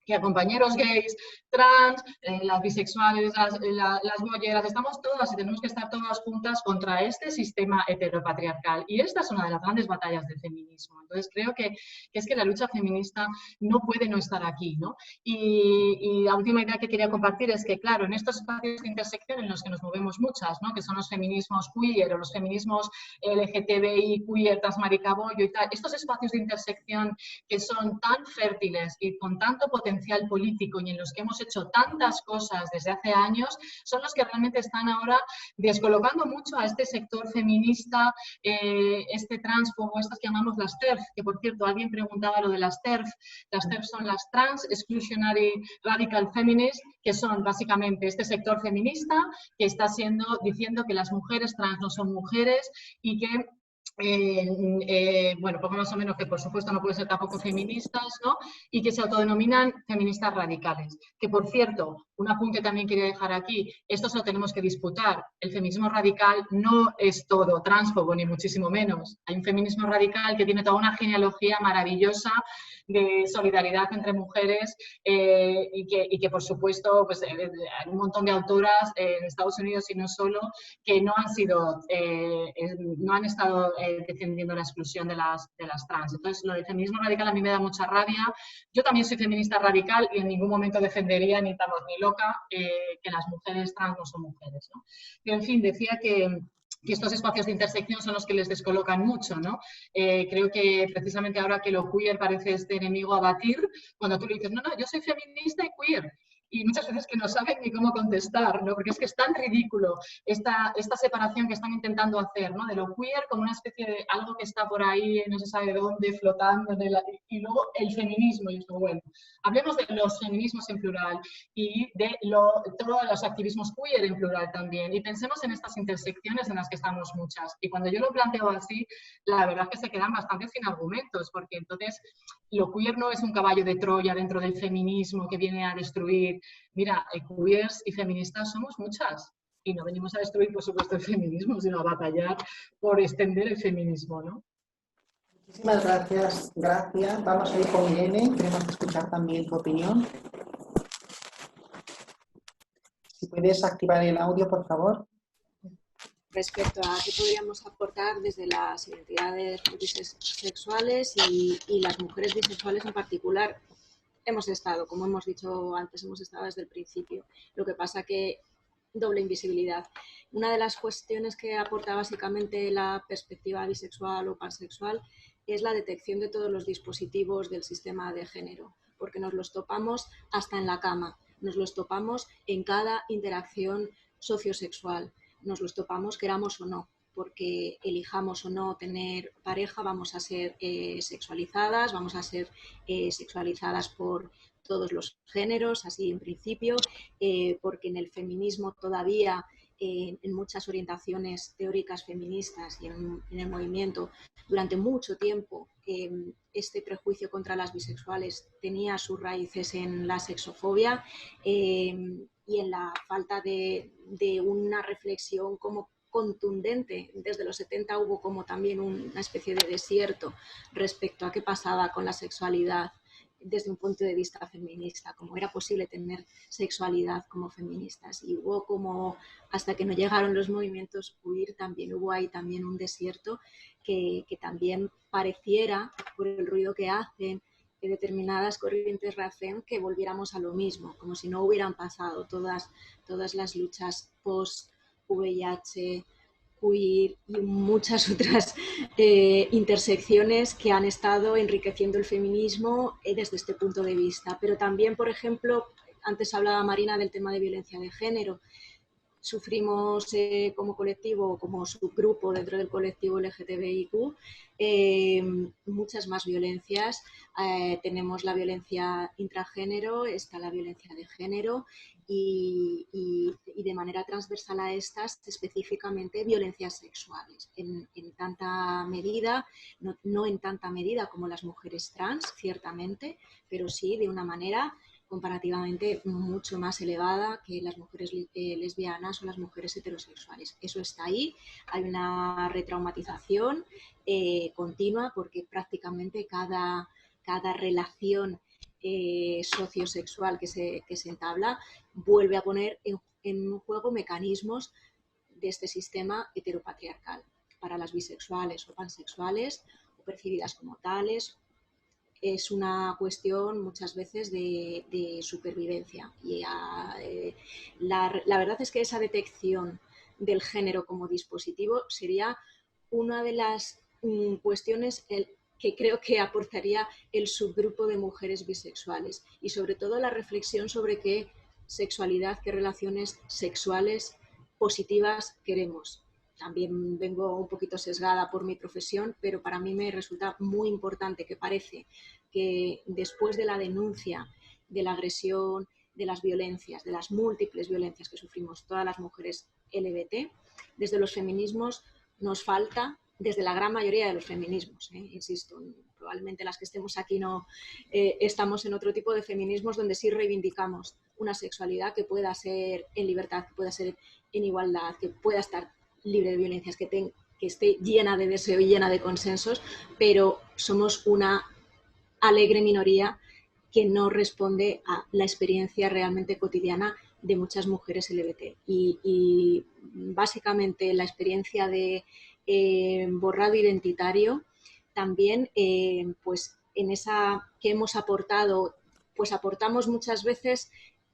que a compañeros gays, trans, las bisexuales, las bolleras, estamos todas y tenemos que estar todas juntas contra este sistema heteropatriarcal. Y esta es una de las grandes batallas del feminismo. Entonces creo que es que la lucha feminista no puede no estar aquí, ¿no? Y la última idea que quería compartir es que, claro, en estos espacios de intersección en los que nos movemos muchas, ¿no? Que son los feminismos queer o los feminismos LGTBI, queer, transmarica, bollo y tal, estos espacios de intersección que son tan fértiles y con tanto potencial político y en los que hemos hecho tantas cosas desde hace años, son los que realmente están ahora descolocando mucho a este sector feminista, este transfobo, estas que llamamos las TERF, que por cierto alguien preguntaba lo de las TERF. Las TERF son las Trans Exclusionary Radical Feminists, que son básicamente este sector feminista que está diciendo que las mujeres trans no son mujeres y que bueno, poco más o menos que por supuesto no pueden ser tampoco feministas, ¿no? Y que se autodenominan feministas radicales. Que por cierto, un apunte también quería dejar aquí, esto se lo tenemos que disputar. El feminismo radical no es todo transfobo, ni muchísimo menos. Hay un feminismo radical que tiene toda una genealogía maravillosa de solidaridad entre mujeres y que por supuesto pues, hay un montón de autoras en Estados Unidos y no solo que no han estado defendiendo la exclusión de las trans. Entonces lo del feminismo radical a mí me da mucha rabia. Yo también soy feminista radical y en ningún momento defendería ni estamos ni loca que las mujeres trans no son mujeres, ¿no? Pero en fin, decía que estos espacios de intersección son los que les descolocan mucho, ¿no? Creo que precisamente ahora que lo queer parece este enemigo a batir, cuando tú le dices, no, yo soy feminista y queer, y muchas veces que no saben ni cómo contestar, ¿no? Porque es que es tan ridículo esta separación que están intentando hacer, ¿no? De lo queer como una especie de algo que está por ahí, no se sabe dónde, flotando, y luego el feminismo. Y esto, bueno, hablemos de los feminismos en plural y de todos los activismos queer en plural también. Y pensemos en estas intersecciones en las que estamos muchas. Y cuando yo lo planteo así, la verdad es que se quedan bastante sin argumentos, porque entonces lo queer no es un caballo de Troya dentro del feminismo que viene a destruir. Mira, queers y feministas somos muchas y no venimos a destruir, por supuesto, el feminismo, sino a batallar por extender el feminismo, ¿no? Muchísimas gracias, Gracia. Vamos a ir con Irene, queremos escuchar también tu opinión. Si puedes activar el audio, por favor. Respecto a qué podríamos aportar desde las identidades bisexuales y las mujeres bisexuales en particular. hemos estado, como hemos dicho antes, hemos estado desde el principio. Lo que pasa que doble invisibilidad. Una de las cuestiones que aporta básicamente la perspectiva bisexual o pansexual es la detección de todos los dispositivos del sistema de género, porque nos los topamos hasta en la cama, nos los topamos en cada interacción sociosexual, nos los topamos queramos o no, porque elijamos o no tener pareja, vamos a ser sexualizadas, vamos a ser sexualizadas por todos los géneros, así en principio, porque en el feminismo todavía, en muchas orientaciones teóricas feministas y en el movimiento, durante mucho tiempo, este prejuicio contra las bisexuales tenía sus raíces en la sexofobia y en la falta de una reflexión como contundente. Desde los 70 hubo como también una especie de desierto respecto a qué pasaba con la sexualidad desde un punto de vista feminista, cómo era posible tener sexualidad como feministas. Y hubo como, hasta que no llegaron los movimientos queer, también hubo ahí también un desierto que también pareciera, por el ruido que hacen determinadas corrientes RACEM, que volviéramos a lo mismo, como si no hubieran pasado todas las luchas post-VIH, queer y muchas otras intersecciones que han estado enriqueciendo el feminismo desde este punto de vista. Pero también, por ejemplo, antes hablaba Marina del tema de violencia de género. Sufrimos como colectivo, como subgrupo dentro del colectivo LGTBIQ, muchas más violencias. Tenemos la violencia intragénero, está la violencia de género y de manera transversal a estas, específicamente violencias sexuales. En tanta medida, no en tanta medida como las mujeres trans, ciertamente, pero sí de una manera comparativamente mucho más elevada que las mujeres lesbianas o las mujeres heterosexuales. Eso está ahí, hay una retraumatización continua, porque prácticamente cada relación sociosexual que se entabla vuelve a poner en juego mecanismos de este sistema heteropatriarcal. Para las bisexuales o pansexuales, o percibidas como tales, es una cuestión muchas veces de supervivencia. Y la verdad es que esa detección del género como dispositivo sería una de las cuestiones que creo que aportaría el subgrupo de mujeres bisexuales, y sobre todo la reflexión sobre qué sexualidad, qué relaciones sexuales positivas queremos. También vengo un poquito sesgada por mi profesión, pero para mí me resulta muy importante, que parece que después de la denuncia de la agresión, de las violencias, de las múltiples violencias que sufrimos todas las mujeres LGBT, desde los feminismos nos falta, desde la gran mayoría de los feminismos, insisto, probablemente las que estemos aquí no estamos en otro tipo de feminismos donde sí reivindicamos una sexualidad que pueda ser en libertad, que pueda ser en igualdad, que pueda estar libre de violencias, que esté llena de deseo y llena de consensos, pero somos una alegre minoría que no responde a la experiencia realmente cotidiana de muchas mujeres LGBT. Y básicamente la experiencia de borrado identitario también, pues en esa que hemos aportado, pues aportamos muchas veces,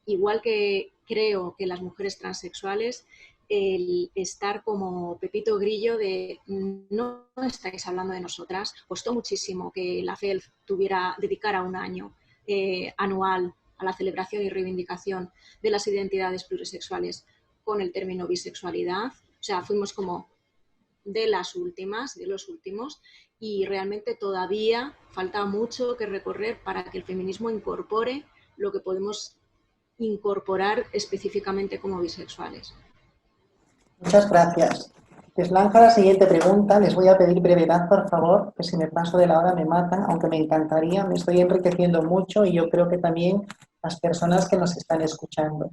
igual que creo que las mujeres transexuales, el estar como Pepito Grillo de no estáis hablando de nosotras. Costó muchísimo que la FELF dedicara un año anual a la celebración y reivindicación de las identidades plurisexuales con el término bisexualidad. O sea, fuimos como de las últimas, de los últimos, y realmente todavía falta mucho que recorrer para que el feminismo incorpore lo que podemos incorporar específicamente como bisexuales. Muchas gracias. Les lanzo la siguiente pregunta. Les voy a pedir brevedad, por favor, que si me paso de la hora me matan, aunque me encantaría. Me estoy enriqueciendo mucho y yo creo que también las personas que nos están escuchando.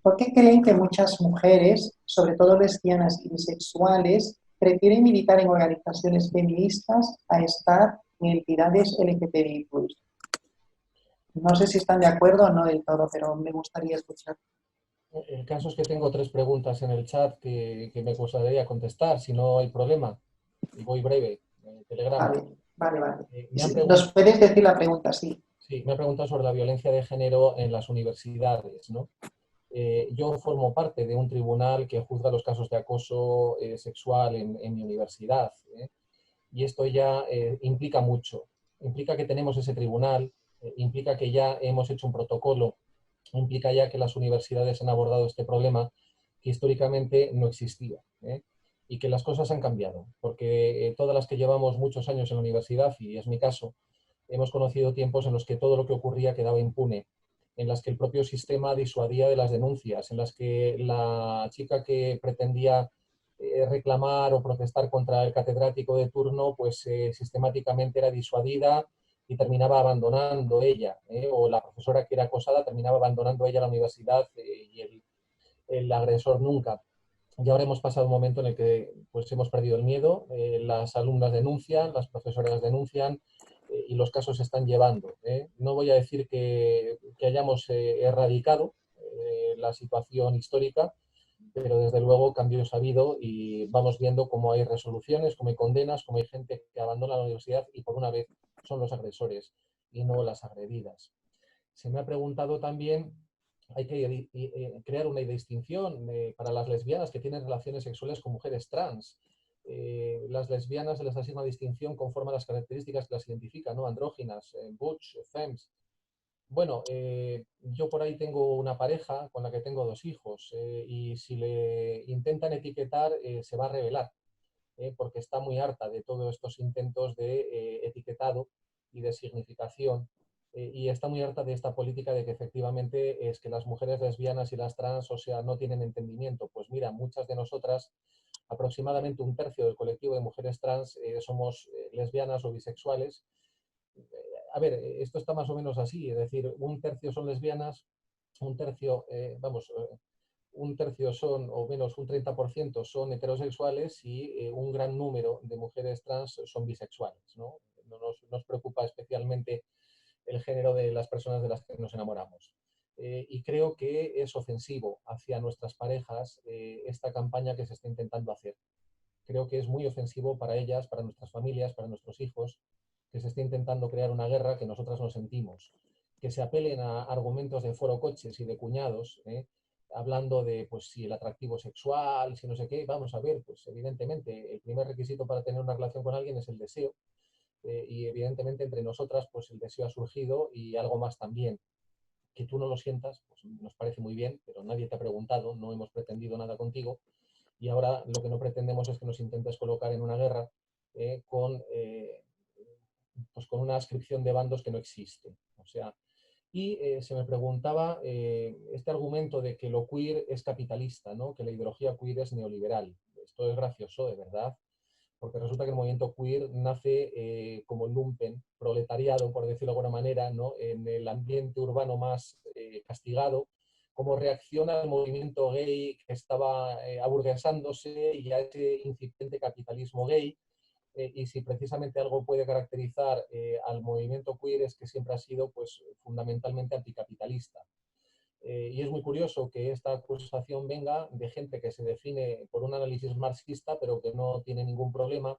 ¿Por qué creen que muchas mujeres, sobre todo lesbianas y bisexuales, prefieren militar en organizaciones feministas a estar en entidades LGTBI+? No sé si están de acuerdo o no del todo, pero me gustaría escuchar. El caso es que tengo 3 preguntas en el chat que me gustaría contestar, si no hay problema. Y voy breve. Telegram. Vale. ¿Nos ¿Puedes decir la pregunta? Sí. Sí, me ha preguntado sobre la violencia de género en las universidades, ¿no? Yo formo parte de un tribunal que juzga los casos de acoso sexual en mi universidad, ¿eh? Y esto ya implica mucho. Implica que tenemos ese tribunal, implica que ya hemos hecho un protocolo, implica ya que las universidades han abordado este problema que históricamente no existía, ¿eh? Y que las cosas han cambiado, porque todas las que llevamos muchos años en la universidad, y es mi caso, hemos conocido tiempos en los que todo lo que ocurría quedaba impune, en las que el propio sistema disuadía de las denuncias, en las que la chica que pretendía reclamar o protestar contra el catedrático de turno, pues sistemáticamente era disuadida y terminaba abandonando ella, o la profesora que era acosada terminaba abandonando ella la universidad y el agresor nunca. Y ahora hemos pasado un momento en el que pues, hemos perdido el miedo, las alumnas denuncian, las profesoras denuncian y los casos se están llevando. No voy a decir que hayamos erradicado la situación histórica, pero desde luego cambios ha habido y vamos viendo cómo hay resoluciones, cómo hay condenas, cómo hay gente que abandona la universidad y por una vez son los agresores y no las agredidas. Se me ha preguntado también, hay que crear una distinción para las lesbianas que tienen relaciones sexuales con mujeres trans. Las lesbianas se les asigna distinción conforme a las características que las identifican, ¿no? Andróginas, butch, femmes. Bueno, yo por ahí tengo una pareja con la que tengo 2 hijos y si le intentan etiquetar se va a rebelar porque está muy harta de todos estos intentos de etiquetado y de significación y está muy harta de esta política de que efectivamente es que las mujeres lesbianas y las trans, o sea, no tienen entendimiento. Pues mira, muchas de nosotras, aproximadamente 1/3 del colectivo de mujeres trans somos lesbianas o bisexuales. A ver, esto está más o menos así, es decir, 1/3 son lesbianas, 1/3, un tercio son, o menos un 30% son heterosexuales y un gran número de mujeres trans son bisexuales, ¿no? No nos preocupa especialmente el género de las personas de las que nos enamoramos. Y creo que es ofensivo hacia nuestras parejas esta campaña que se está intentando hacer. Creo que es muy ofensivo para ellas, para nuestras familias, para nuestros hijos, que se esté intentando crear una guerra que nosotras no sentimos. Que se apelen a argumentos de foro coches y de cuñados, hablando de pues si el atractivo sexual, si no sé qué. Vamos a ver, pues evidentemente el primer requisito para tener una relación con alguien es el deseo. Y evidentemente entre nosotras pues el deseo ha surgido y algo más también. Que tú no lo sientas, pues nos parece muy bien, pero nadie te ha preguntado, no hemos pretendido nada contigo y ahora lo que no pretendemos es que nos intentes colocar en una guerra pues con una ascripción de bandos que no existe. O sea, y se me preguntaba este argumento de que lo queer es capitalista, ¿no? Que la ideología queer es neoliberal. Esto es gracioso, de verdad, porque resulta que el movimiento queer nace como lumpen, proletariado, por decirlo de alguna manera, ¿no? En el ambiente urbano más castigado, como reacción al movimiento gay que estaba aburguesándose y a ese incipiente capitalismo gay. Y si precisamente algo puede caracterizar al movimiento queer es que siempre ha sido pues, fundamentalmente anticapitalista. Y es muy curioso que esta acusación venga de gente que se define por un análisis marxista, pero que no tiene ningún problema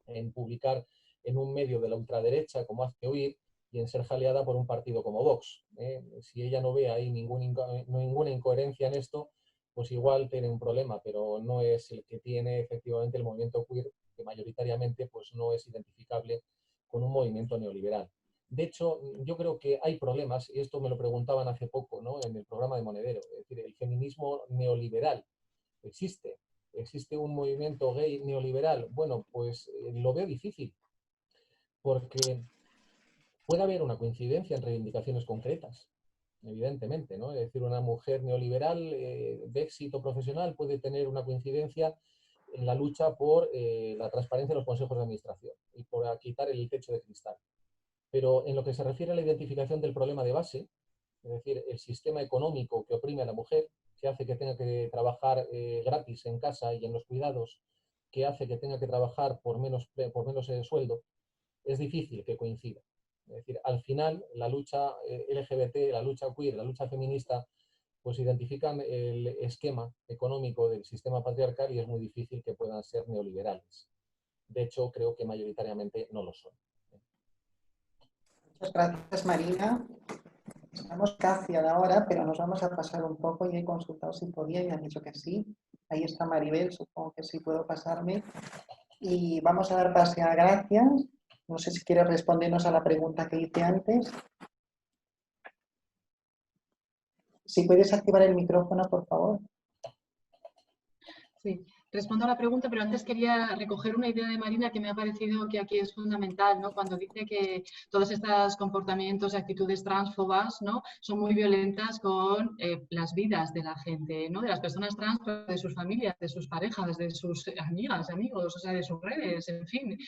en publicar en un medio de la ultraderecha como Hazte Oír y en ser jaleada por un partido como Vox. Si ella no ve ahí ninguna incoherencia en esto, pues igual tiene un problema, pero no es el que tiene efectivamente el movimiento queer, que mayoritariamente pues no es identificable con un movimiento neoliberal. De hecho, yo creo que hay problemas, y esto me lo preguntaban hace poco, ¿no? En el programa de Monedero, es decir, el feminismo neoliberal existe. ¿Existe un movimiento gay neoliberal? Bueno, pues lo veo difícil, porque puede haber una coincidencia en reivindicaciones concretas, evidentemente, ¿no? Es decir, una mujer neoliberal de éxito profesional puede tener una coincidencia en la lucha por la transparencia en los consejos de administración y por quitar el techo de cristal. Pero en lo que se refiere a la identificación del problema de base, es decir, el sistema económico que oprime a la mujer, que hace que tenga que trabajar gratis en casa y en los cuidados, que hace que tenga que trabajar por menos sueldo, es difícil que coincida. Es decir, al final, la lucha LGBT, la lucha queer, la lucha feminista, pues identifican el esquema económico del sistema patriarcal y es muy difícil que puedan ser neoliberales. De hecho, creo que mayoritariamente no lo son. Muchas gracias, Marina. Estamos casi a la hora, pero nos vamos a pasar un poco y he consultado si podía y me han dicho que sí. Ahí está Maribel, supongo que sí puedo pasarme. Y vamos a dar pase a Gracias. No sé si quieres respondernos a la pregunta que hice antes. Si puedes activar el micrófono, por favor. Sí, respondo a la pregunta, pero antes quería recoger una idea de Marina que me ha parecido que aquí es fundamental, ¿no? Cuando dice que todos estos comportamientos y actitudes transfobas, ¿no?, son muy violentas con las vidas de la gente, ¿no?, de las personas trans, de sus familias, de sus parejas, de sus amigas, amigos, o sea, de sus redes, en fin.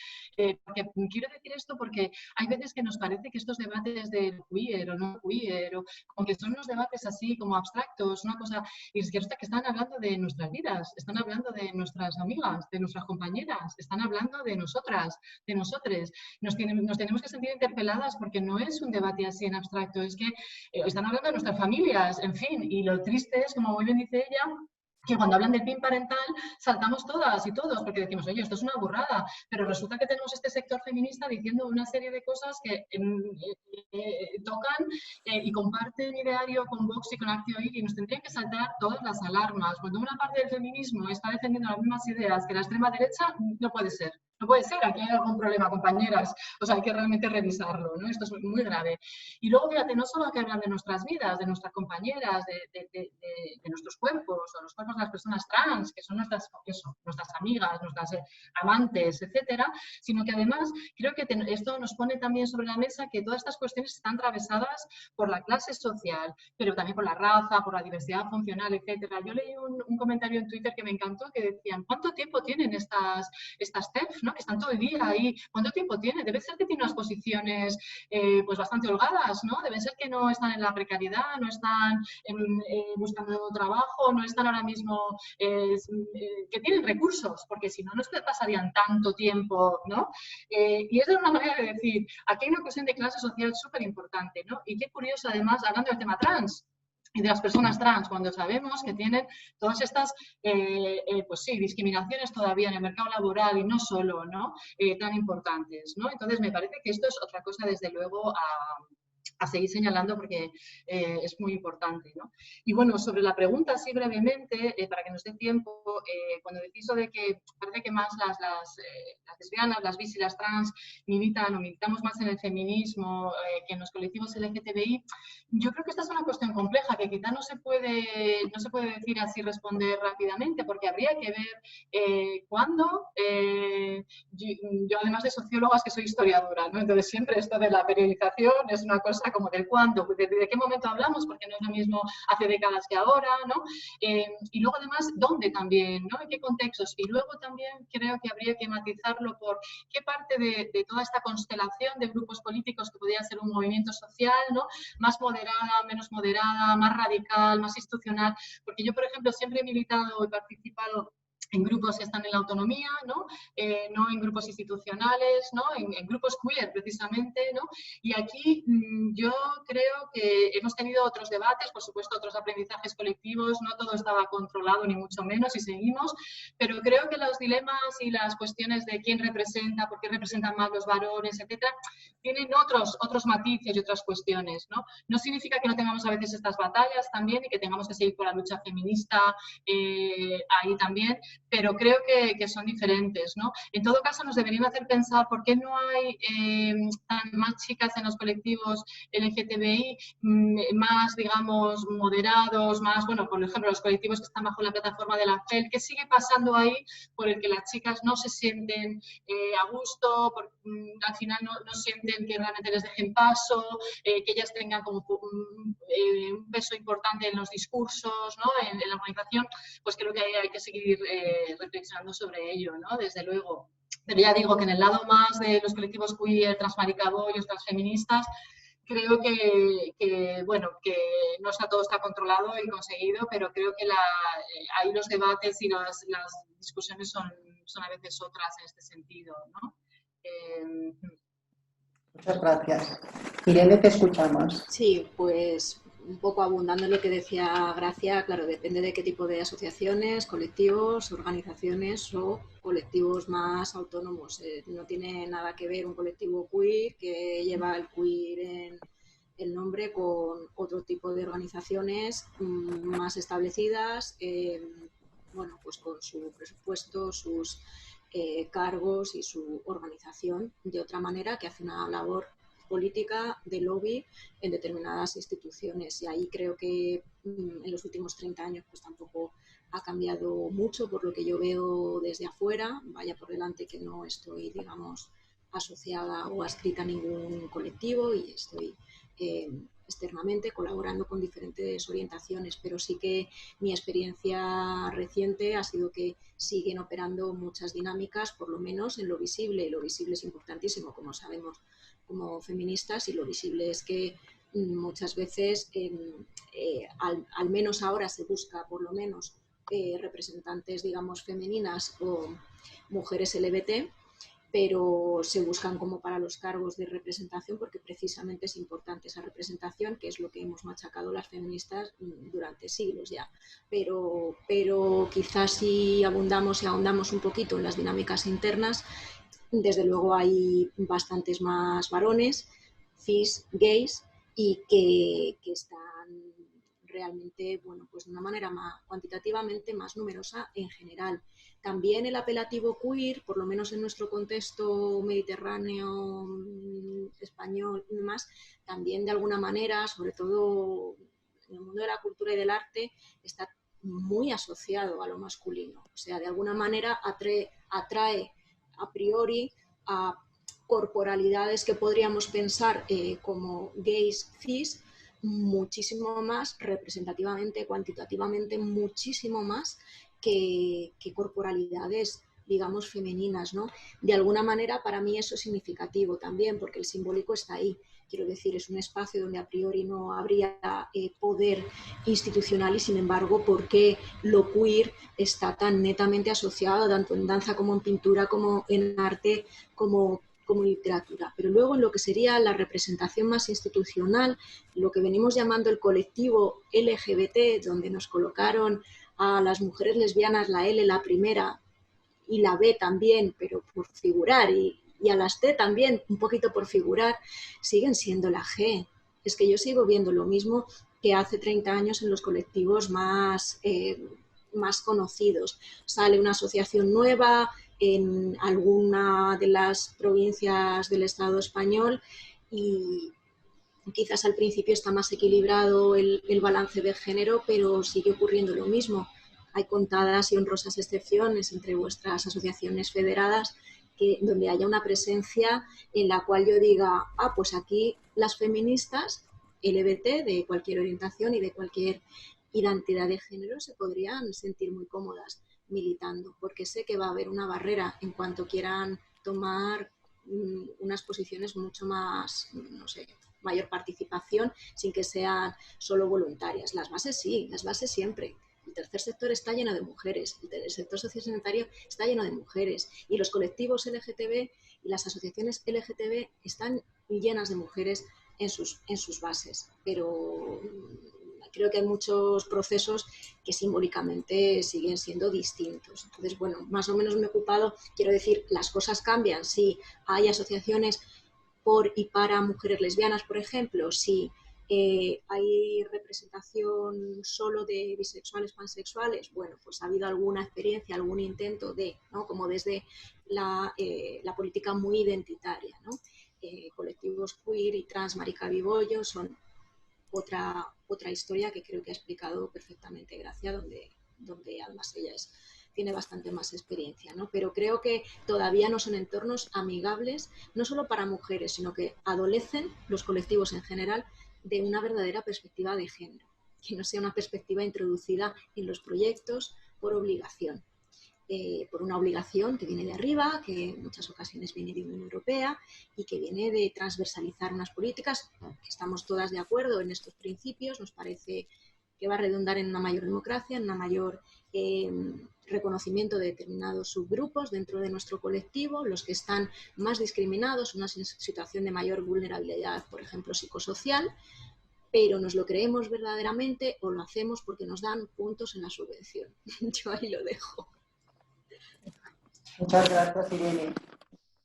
Porque quiero decir esto porque hay veces que nos parece que estos debates de queer o no queer, o como que son unos debates así como abstractos, una cosa, y es que están hablando de nuestras vidas, están hablando de nuestras amigas, de nuestras compañeras, están hablando de nosotras, de nosotres. Nos tenemos que sentir interpeladas porque no es un debate así en abstracto, es que están hablando de nuestras familias, en fin, y lo triste es, como muy bien dice ella, que cuando hablan del PIN parental saltamos todas y todos porque decimos, oye, esto es una burrada, pero resulta que tenemos este sector feminista diciendo una serie de cosas que tocan y comparten ideario con Vox y con Actioid y nos tendrían que saltar todas las alarmas. Cuando una parte del feminismo está defendiendo las mismas ideas que la extrema derecha, no puede ser. No puede ser, aquí hay algún problema, compañeras. O sea, hay que realmente revisarlo, ¿no? Esto es muy grave. Y luego, fíjate, no solo que hablan de nuestras vidas, de nuestras compañeras, de nuestros cuerpos, o los cuerpos de las personas trans, que son nuestras amigas, nuestras amantes, etcétera, sino que además creo que esto nos pone también sobre la mesa que todas estas cuestiones están atravesadas por la clase social, pero también por la raza, por la diversidad funcional, etcétera. Yo leí un comentario en Twitter que me encantó que decían, ¿cuánto tiempo tienen estas TERF, ¿no?, que están todo el día ahí? ¿Cuánto tiempo tiene? Debe ser que tiene unas posiciones pues bastante holgadas, ¿no? Debe ser que no están en la precariedad, no están buscando trabajo, no están ahora mismo, que tienen recursos, porque si no, no es que pasarían tanto tiempo, ¿no? Y esa es una manera de decir, aquí hay una cuestión de clase social súper importante, ¿no? Y qué curioso, además, hablando del tema trans, y de las personas trans, cuando sabemos que tienen todas estas, pues sí, discriminaciones todavía en el mercado laboral y no solo, ¿no?, tan importantes, ¿no? Entonces, me parece que esto es otra cosa, desde luego, a seguir señalando porque es muy importante, ¿no? Y bueno, sobre la pregunta, así brevemente, para que nos dé tiempo, cuando decís de que parece que más las lesbianas, las bis y las trans militamos más en el feminismo que en los colectivos LGTBI, yo creo que esta es una cuestión compleja que quizá no se puede decir así, responder rápidamente, porque habría que ver cuándo. Yo además de socióloga es que soy historiadora, ¿no? Entonces siempre esto de la periodización es una cosa como del cuándo, de qué momento hablamos, porque no es lo mismo hace décadas que ahora, ¿no? Y luego además, ¿dónde también, ¿no? ¿En qué contextos? Y luego también creo que habría que matizarlo por qué parte de toda esta constelación de grupos políticos que podría ser un movimiento social, ¿no?, más moderada, menos moderada, más radical, más institucional, porque yo, por ejemplo, siempre he militado y participado en grupos que están en la autonomía, ¿no? No en grupos institucionales, ¿no?, en grupos queer, precisamente, ¿no? Y aquí yo creo que hemos tenido otros debates, por supuesto, otros aprendizajes colectivos, no todo estaba controlado, ni mucho menos, y seguimos, pero creo que los dilemas y las cuestiones de quién representa, por qué representan más los varones, etcétera, tienen otros matices y otras cuestiones, ¿no? No significa que no tengamos a veces estas batallas también y que tengamos que seguir por la lucha feminista ahí también, pero creo que son diferentes, ¿no? En todo caso, nos deberían hacer pensar por qué no hay más chicas en los colectivos LGTBI, más, digamos, moderados, más, bueno, por ejemplo, los colectivos que están bajo la plataforma de la FEL, ¿qué sigue pasando ahí por el que las chicas no se sienten a gusto, al final no sienten que realmente les dejen paso, que ellas tengan como un peso importante en los discursos, ¿no?, en la organización? Pues creo que hay que seguir reflexionando sobre ello, ¿no?, desde luego. Pero ya digo que en el lado más de los colectivos queer, transmaricabollos, transfeministas, creo que no todo está controlado y conseguido, pero creo que ahí los debates y las discusiones son a veces otras en este sentido, ¿no? Muchas gracias. Irene, te escuchamos. Sí, pues un poco abundando en lo que decía Gracia, claro, depende de qué tipo de asociaciones, colectivos, organizaciones o colectivos más autónomos. No tiene nada que ver un colectivo queer que lleva el queer en el nombre con otro tipo de organizaciones más establecidas, bueno, pues con su presupuesto, sus cargos y su organización de otra manera, que hace una labor política de lobby en determinadas instituciones. Y ahí creo que en los últimos 30 años pues tampoco ha cambiado mucho por lo que yo veo desde afuera. Vaya por delante que no estoy, digamos, asociada o adscrita a ningún colectivo y estoy externamente colaborando con diferentes orientaciones, pero sí que mi experiencia reciente ha sido que siguen operando muchas dinámicas, por lo menos en lo visible, y lo visible es importantísimo, como sabemos, como feministas, y lo visible es que muchas veces, al menos ahora se busca por lo menos representantes, digamos, femeninas o mujeres LGBT, pero se buscan como para los cargos de representación porque precisamente es importante esa representación, que es lo que hemos machacado las feministas durante siglos ya. Pero quizás si abundamos y ahondamos un poquito en las dinámicas internas, desde luego hay bastantes más varones, cis, gays, y que están realmente, bueno, pues de una manera cuantitativamente más numerosa en general. También el apelativo queer, por lo menos en nuestro contexto mediterráneo, español y demás, también de alguna manera, sobre todo en el mundo de la cultura y del arte, está muy asociado a lo masculino. O sea, de alguna manera atrae a priori a corporalidades que podríamos pensar como gays, cis, muchísimo más, representativamente, cuantitativamente, muchísimo más que corporalidades, digamos, femeninas, ¿no? De alguna manera, para mí eso es significativo también, porque el simbólico está ahí. Quiero decir, es un espacio donde a priori no habría poder institucional y, sin embargo, ¿por qué lo queer está tan netamente asociado tanto en danza como en pintura, como en arte, como literatura? Pero luego en lo que sería la representación más institucional, lo que venimos llamando el colectivo LGBT, donde nos colocaron a las mujeres lesbianas la L, la primera, y la B también, pero por figurar, y a las T también, un poquito por figurar, siguen siendo la G. Es que yo sigo viendo lo mismo que hace 30 años en los colectivos más conocidos. Sale una asociación nueva en alguna de las provincias del Estado español y quizás al principio está más equilibrado el balance de género, pero sigue ocurriendo lo mismo. Hay contadas y honrosas excepciones entre vuestras asociaciones federadas donde haya una presencia en la cual yo diga, pues aquí las feministas LGBT de cualquier orientación y de cualquier identidad de género se podrían sentir muy cómodas militando, porque sé que va a haber una barrera en cuanto quieran tomar unas posiciones mucho más, no sé, mayor participación sin que sean solo voluntarias. Las bases sí, las bases siempre. El tercer sector está lleno de mujeres, el sector sociosanitario está lleno de mujeres y los colectivos LGTB y las asociaciones LGTB están llenas de mujeres en sus bases, pero creo que hay muchos procesos que simbólicamente siguen siendo distintos. Entonces, bueno, más o menos me he ocupado, quiero decir, las cosas cambian, sí, hay asociaciones por y para mujeres lesbianas, por ejemplo, sí. ¿Hay representación solo de bisexuales, pansexuales? Bueno, pues ha habido alguna experiencia, algún intento de, ¿no? Como desde la política muy identitaria, ¿no? Colectivos queer y trans, Marica Vibollo, son otra historia que creo que ha explicado perfectamente Gracia, donde además ella tiene bastante más experiencia, ¿no? Pero creo que todavía no son entornos amigables, no solo para mujeres, sino que adolecen los colectivos en general de una verdadera perspectiva de género, que no sea una perspectiva introducida en los proyectos por obligación. Por una obligación que viene de arriba, que en muchas ocasiones viene de Unión Europea y que viene de transversalizar unas políticas, que estamos todas de acuerdo en estos principios, nos parece que va a redundar en una mayor democracia, en una mayor reconocimiento de determinados subgrupos dentro de nuestro colectivo, los que están más discriminados, una situación de mayor vulnerabilidad, por ejemplo, psicosocial, pero ¿nos lo creemos verdaderamente o lo hacemos porque nos dan puntos en la subvención? Yo ahí lo dejo. Muchas gracias, Irene.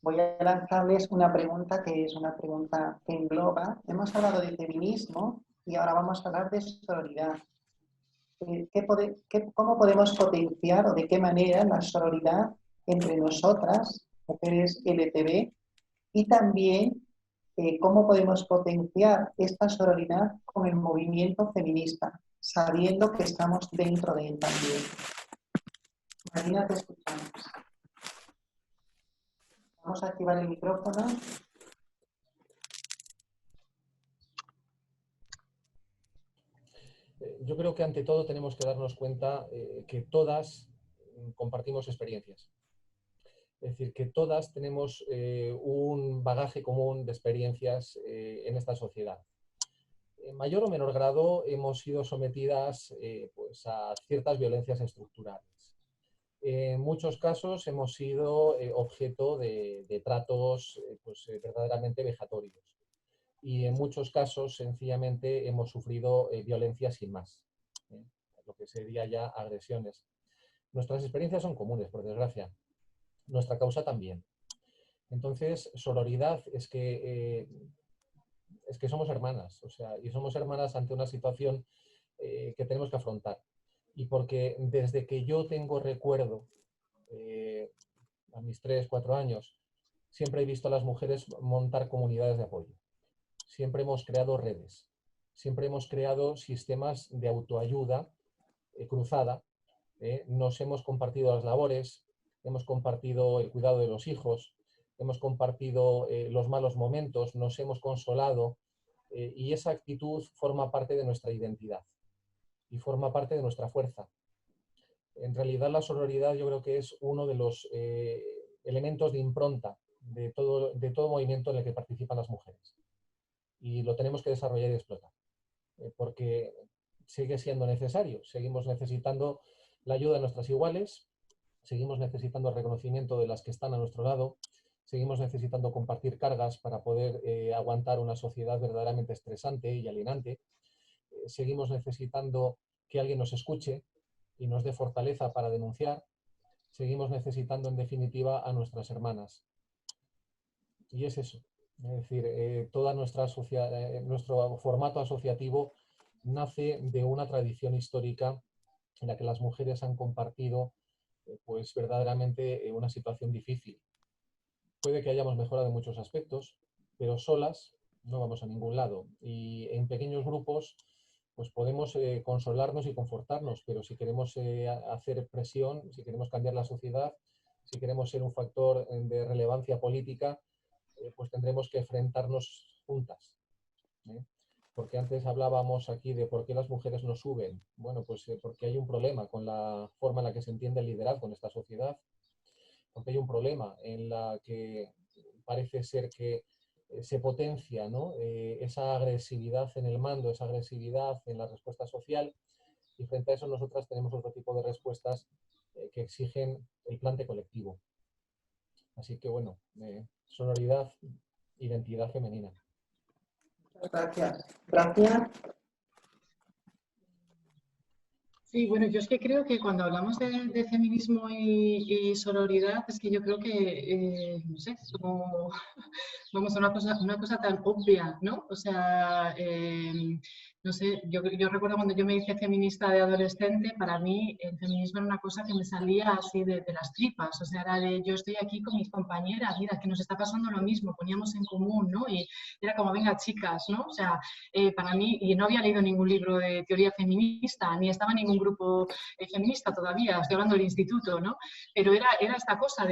Voy a lanzarles una pregunta que es una pregunta que engloba. Hemos hablado de feminismo y ahora vamos a hablar de sororidad. ¿Cómo podemos potenciar o de qué manera la sororidad entre nosotras, mujeres LGTB, y también cómo podemos potenciar esta sororidad con el movimiento feminista, sabiendo que estamos dentro de él también? Marina, te escuchamos. Vamos a activar el micrófono. Yo creo que ante todo tenemos que darnos cuenta que todas compartimos experiencias. Es decir, que todas tenemos un bagaje común de experiencias en esta sociedad. En mayor o menor grado hemos sido sometidas pues a ciertas violencias estructurales. En muchos casos hemos sido objeto de tratos pues, verdaderamente vejatorios. Y en muchos casos, sencillamente, hemos sufrido violencia sin más, lo que sería ya agresiones. Nuestras experiencias son comunes, por desgracia. Nuestra causa también. Entonces, sororidad es que somos hermanas, o sea, y somos hermanas ante una situación que tenemos que afrontar. Y porque desde que yo tengo recuerdo, a mis 3, 4 años, siempre he visto a las mujeres montar comunidades de apoyo. Siempre hemos creado redes, siempre hemos creado sistemas de autoayuda cruzada, nos hemos compartido las labores, hemos compartido el cuidado de los hijos, hemos compartido los malos momentos, nos hemos consolado y esa actitud forma parte de nuestra identidad y forma parte de nuestra fuerza. En realidad la sororidad yo creo que es uno de los elementos de impronta de todo movimiento en el que participan las mujeres. Y lo tenemos que desarrollar y explotar, porque sigue siendo necesario. Seguimos necesitando la ayuda de nuestras iguales, seguimos necesitando el reconocimiento de las que están a nuestro lado, seguimos necesitando compartir cargas para poder aguantar una sociedad verdaderamente estresante y alienante, seguimos necesitando que alguien nos escuche y nos dé fortaleza para denunciar, seguimos necesitando en definitiva a nuestras hermanas. Y es eso. Es decir, toda nuestro formato asociativo nace de una tradición histórica en la que las mujeres han compartido pues verdaderamente una situación difícil. Puede que hayamos mejorado en muchos aspectos, pero solas no vamos a ningún lado. Y en pequeños grupos pues podemos consolarnos y confortarnos, pero si queremos hacer presión, si queremos cambiar la sociedad, si queremos ser un factor de relevancia política, pues tendremos que enfrentarnos juntas. Porque antes hablábamos aquí de por qué las mujeres no suben. Bueno, pues porque hay un problema con la forma en la que se entiende el liderazgo en esta sociedad, porque hay un problema en la que parece ser que se potencia, ¿no? Esa agresividad en el mando, esa agresividad en la respuesta social, y frente a eso nosotras tenemos otro tipo de respuestas que exigen el plante colectivo. Así que bueno, sororidad, identidad femenina. Muchas gracias. Gracias. Sí, bueno, yo es que creo que cuando hablamos de feminismo y sororidad, es que yo creo que, no sé, es como, vamos, una cosa tan obvia, ¿no? O sea, no sé, yo recuerdo cuando yo me hice feminista de adolescente, para mí el feminismo era una cosa que me salía así de las tripas, o sea, era de yo estoy aquí con mis compañeras, mira, que nos está pasando lo mismo, poníamos en común, ¿no? Y era como, venga, chicas, ¿no? O sea, para mí, y no había leído ningún libro de teoría feminista, ni estaba en ningún grupo feminista todavía, estoy hablando del instituto, ¿no? Pero era esta cosa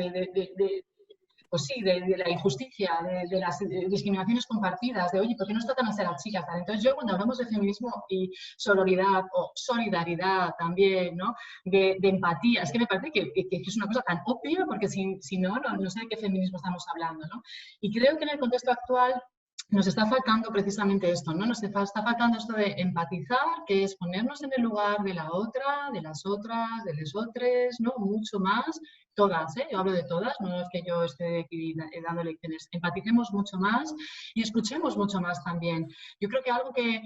pues sí, de la injusticia, de las discriminaciones compartidas, de oye, ¿por qué nos tratan así a las chicas? Entonces yo cuando hablamos de feminismo y sororidad o solidaridad también, ¿no? De empatía, es que me parece que es una cosa tan obvia porque si no sé de qué feminismo estamos hablando, ¿no? Y creo que en el contexto actual nos está faltando precisamente esto, ¿no? Nos está faltando esto de empatizar, que es ponernos en el lugar de la otra, de las otras, de los otros, ¿no? Mucho más, todas, ¿eh? Yo hablo de todas, no es que yo esté aquí dando lecciones. Empaticemos mucho más y escuchemos mucho más también. Yo creo que algo que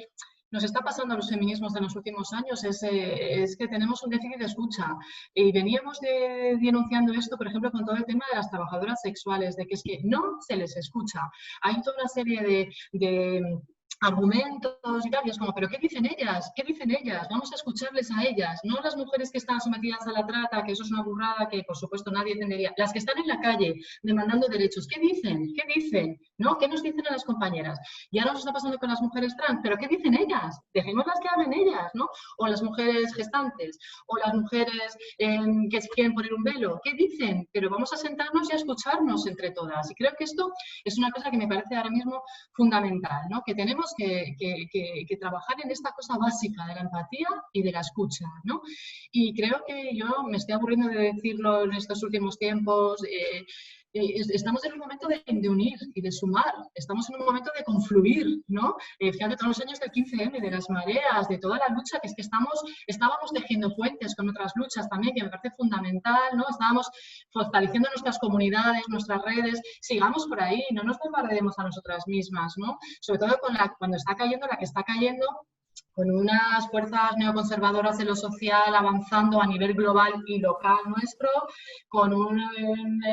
nos está pasando a los feminismos de los últimos años es que tenemos un déficit de escucha. Y veníamos denunciando esto, por ejemplo, con todo el tema de las trabajadoras sexuales, de que es que no se les escucha. Hay toda una serie de argumentos y tal, y es como, ¿pero qué dicen ellas? ¿Qué dicen ellas? Vamos a escucharles a ellas, no las mujeres que están sometidas a la trata, que eso es una burrada que por supuesto nadie entendería, las que están en la calle demandando derechos, ¿qué dicen? ¿Qué dicen? ¿No? ¿Qué nos dicen a las compañeras? Y ahora nos está pasando con las mujeres trans, ¿pero qué dicen ellas? Dejémoslas que hablen ellas, ¿no? O las mujeres gestantes, o las mujeres que quieren poner un velo, ¿qué dicen? Pero vamos a sentarnos y a escucharnos entre todas. Y creo que esto es una cosa que me parece ahora mismo fundamental, ¿no? Que tenemos que trabajar en esta cosa básica de la empatía y de la escucha, ¿no? Y creo que yo me estoy aburriendo de decirlo en estos últimos tiempos. Estamos en un momento de unir y de sumar, estamos en un momento de confluir, ¿no? Fíjate, todos los años del 15M, de las mareas, de toda la lucha, que es que estábamos tejiendo puentes con otras luchas también, que me parece fundamental, ¿no? Estábamos fortaleciendo nuestras comunidades, nuestras redes, sigamos por ahí, no nos bombardeemos a nosotras mismas, ¿no? Sobre todo cuando está cayendo la que está cayendo, con unas fuerzas neoconservadoras de lo social avanzando a nivel global y local nuestro, con una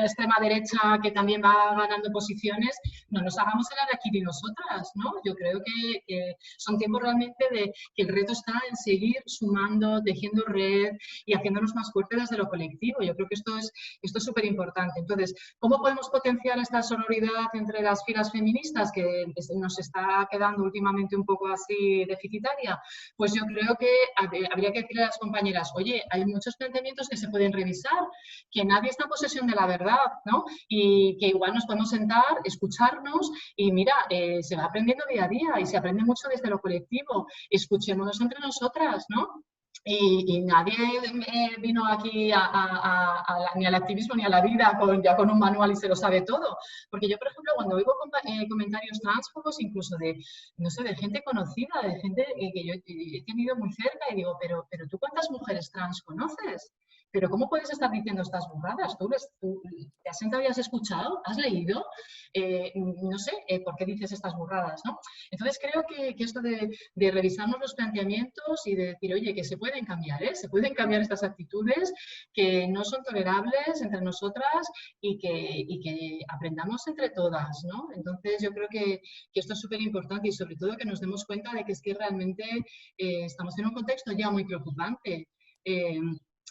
extrema derecha que también va ganando posiciones, no nos hagamos el araquiri nosotras, ¿no? Yo creo que son tiempos realmente de que el reto está en seguir sumando, tejiendo red y haciéndonos más fuertes desde lo colectivo. Yo creo que esto es súper importante. Entonces, ¿cómo podemos potenciar esta sororidad entre las filas feministas que nos está quedando últimamente un poco así deficitaria? Pues yo creo que habría que decirle a las compañeras, oye, hay muchos planteamientos que se pueden revisar, que nadie está en posesión de la verdad, ¿no? Y que igual nos podemos sentar, escucharnos y mira, se va aprendiendo día a día y se aprende mucho desde lo colectivo. Escuchémonos entre nosotras, ¿no? Y nadie vino aquí ni al activismo ni a la vida ya con un manual y se lo sabe todo. Porque yo, por ejemplo, cuando oigo comentarios transfobos, incluso no sé, de gente conocida, de gente que yo he tenido muy cerca, y digo, pero ¿tú cuántas mujeres trans conoces? ¿Pero cómo puedes estar diciendo estas burradas? ¿Tú te has sentado y has escuchado? ¿Has leído? No sé, ¿por qué dices estas burradas, ¿no? Entonces creo que esto de revisarnos los planteamientos y de decir, oye, que se pueden cambiar, ¿eh? Se pueden cambiar estas actitudes que no son tolerables entre nosotras y que aprendamos entre todas, ¿no? Entonces yo creo que esto es súper importante y sobre todo que nos demos cuenta de que es que realmente estamos en un contexto ya muy preocupante.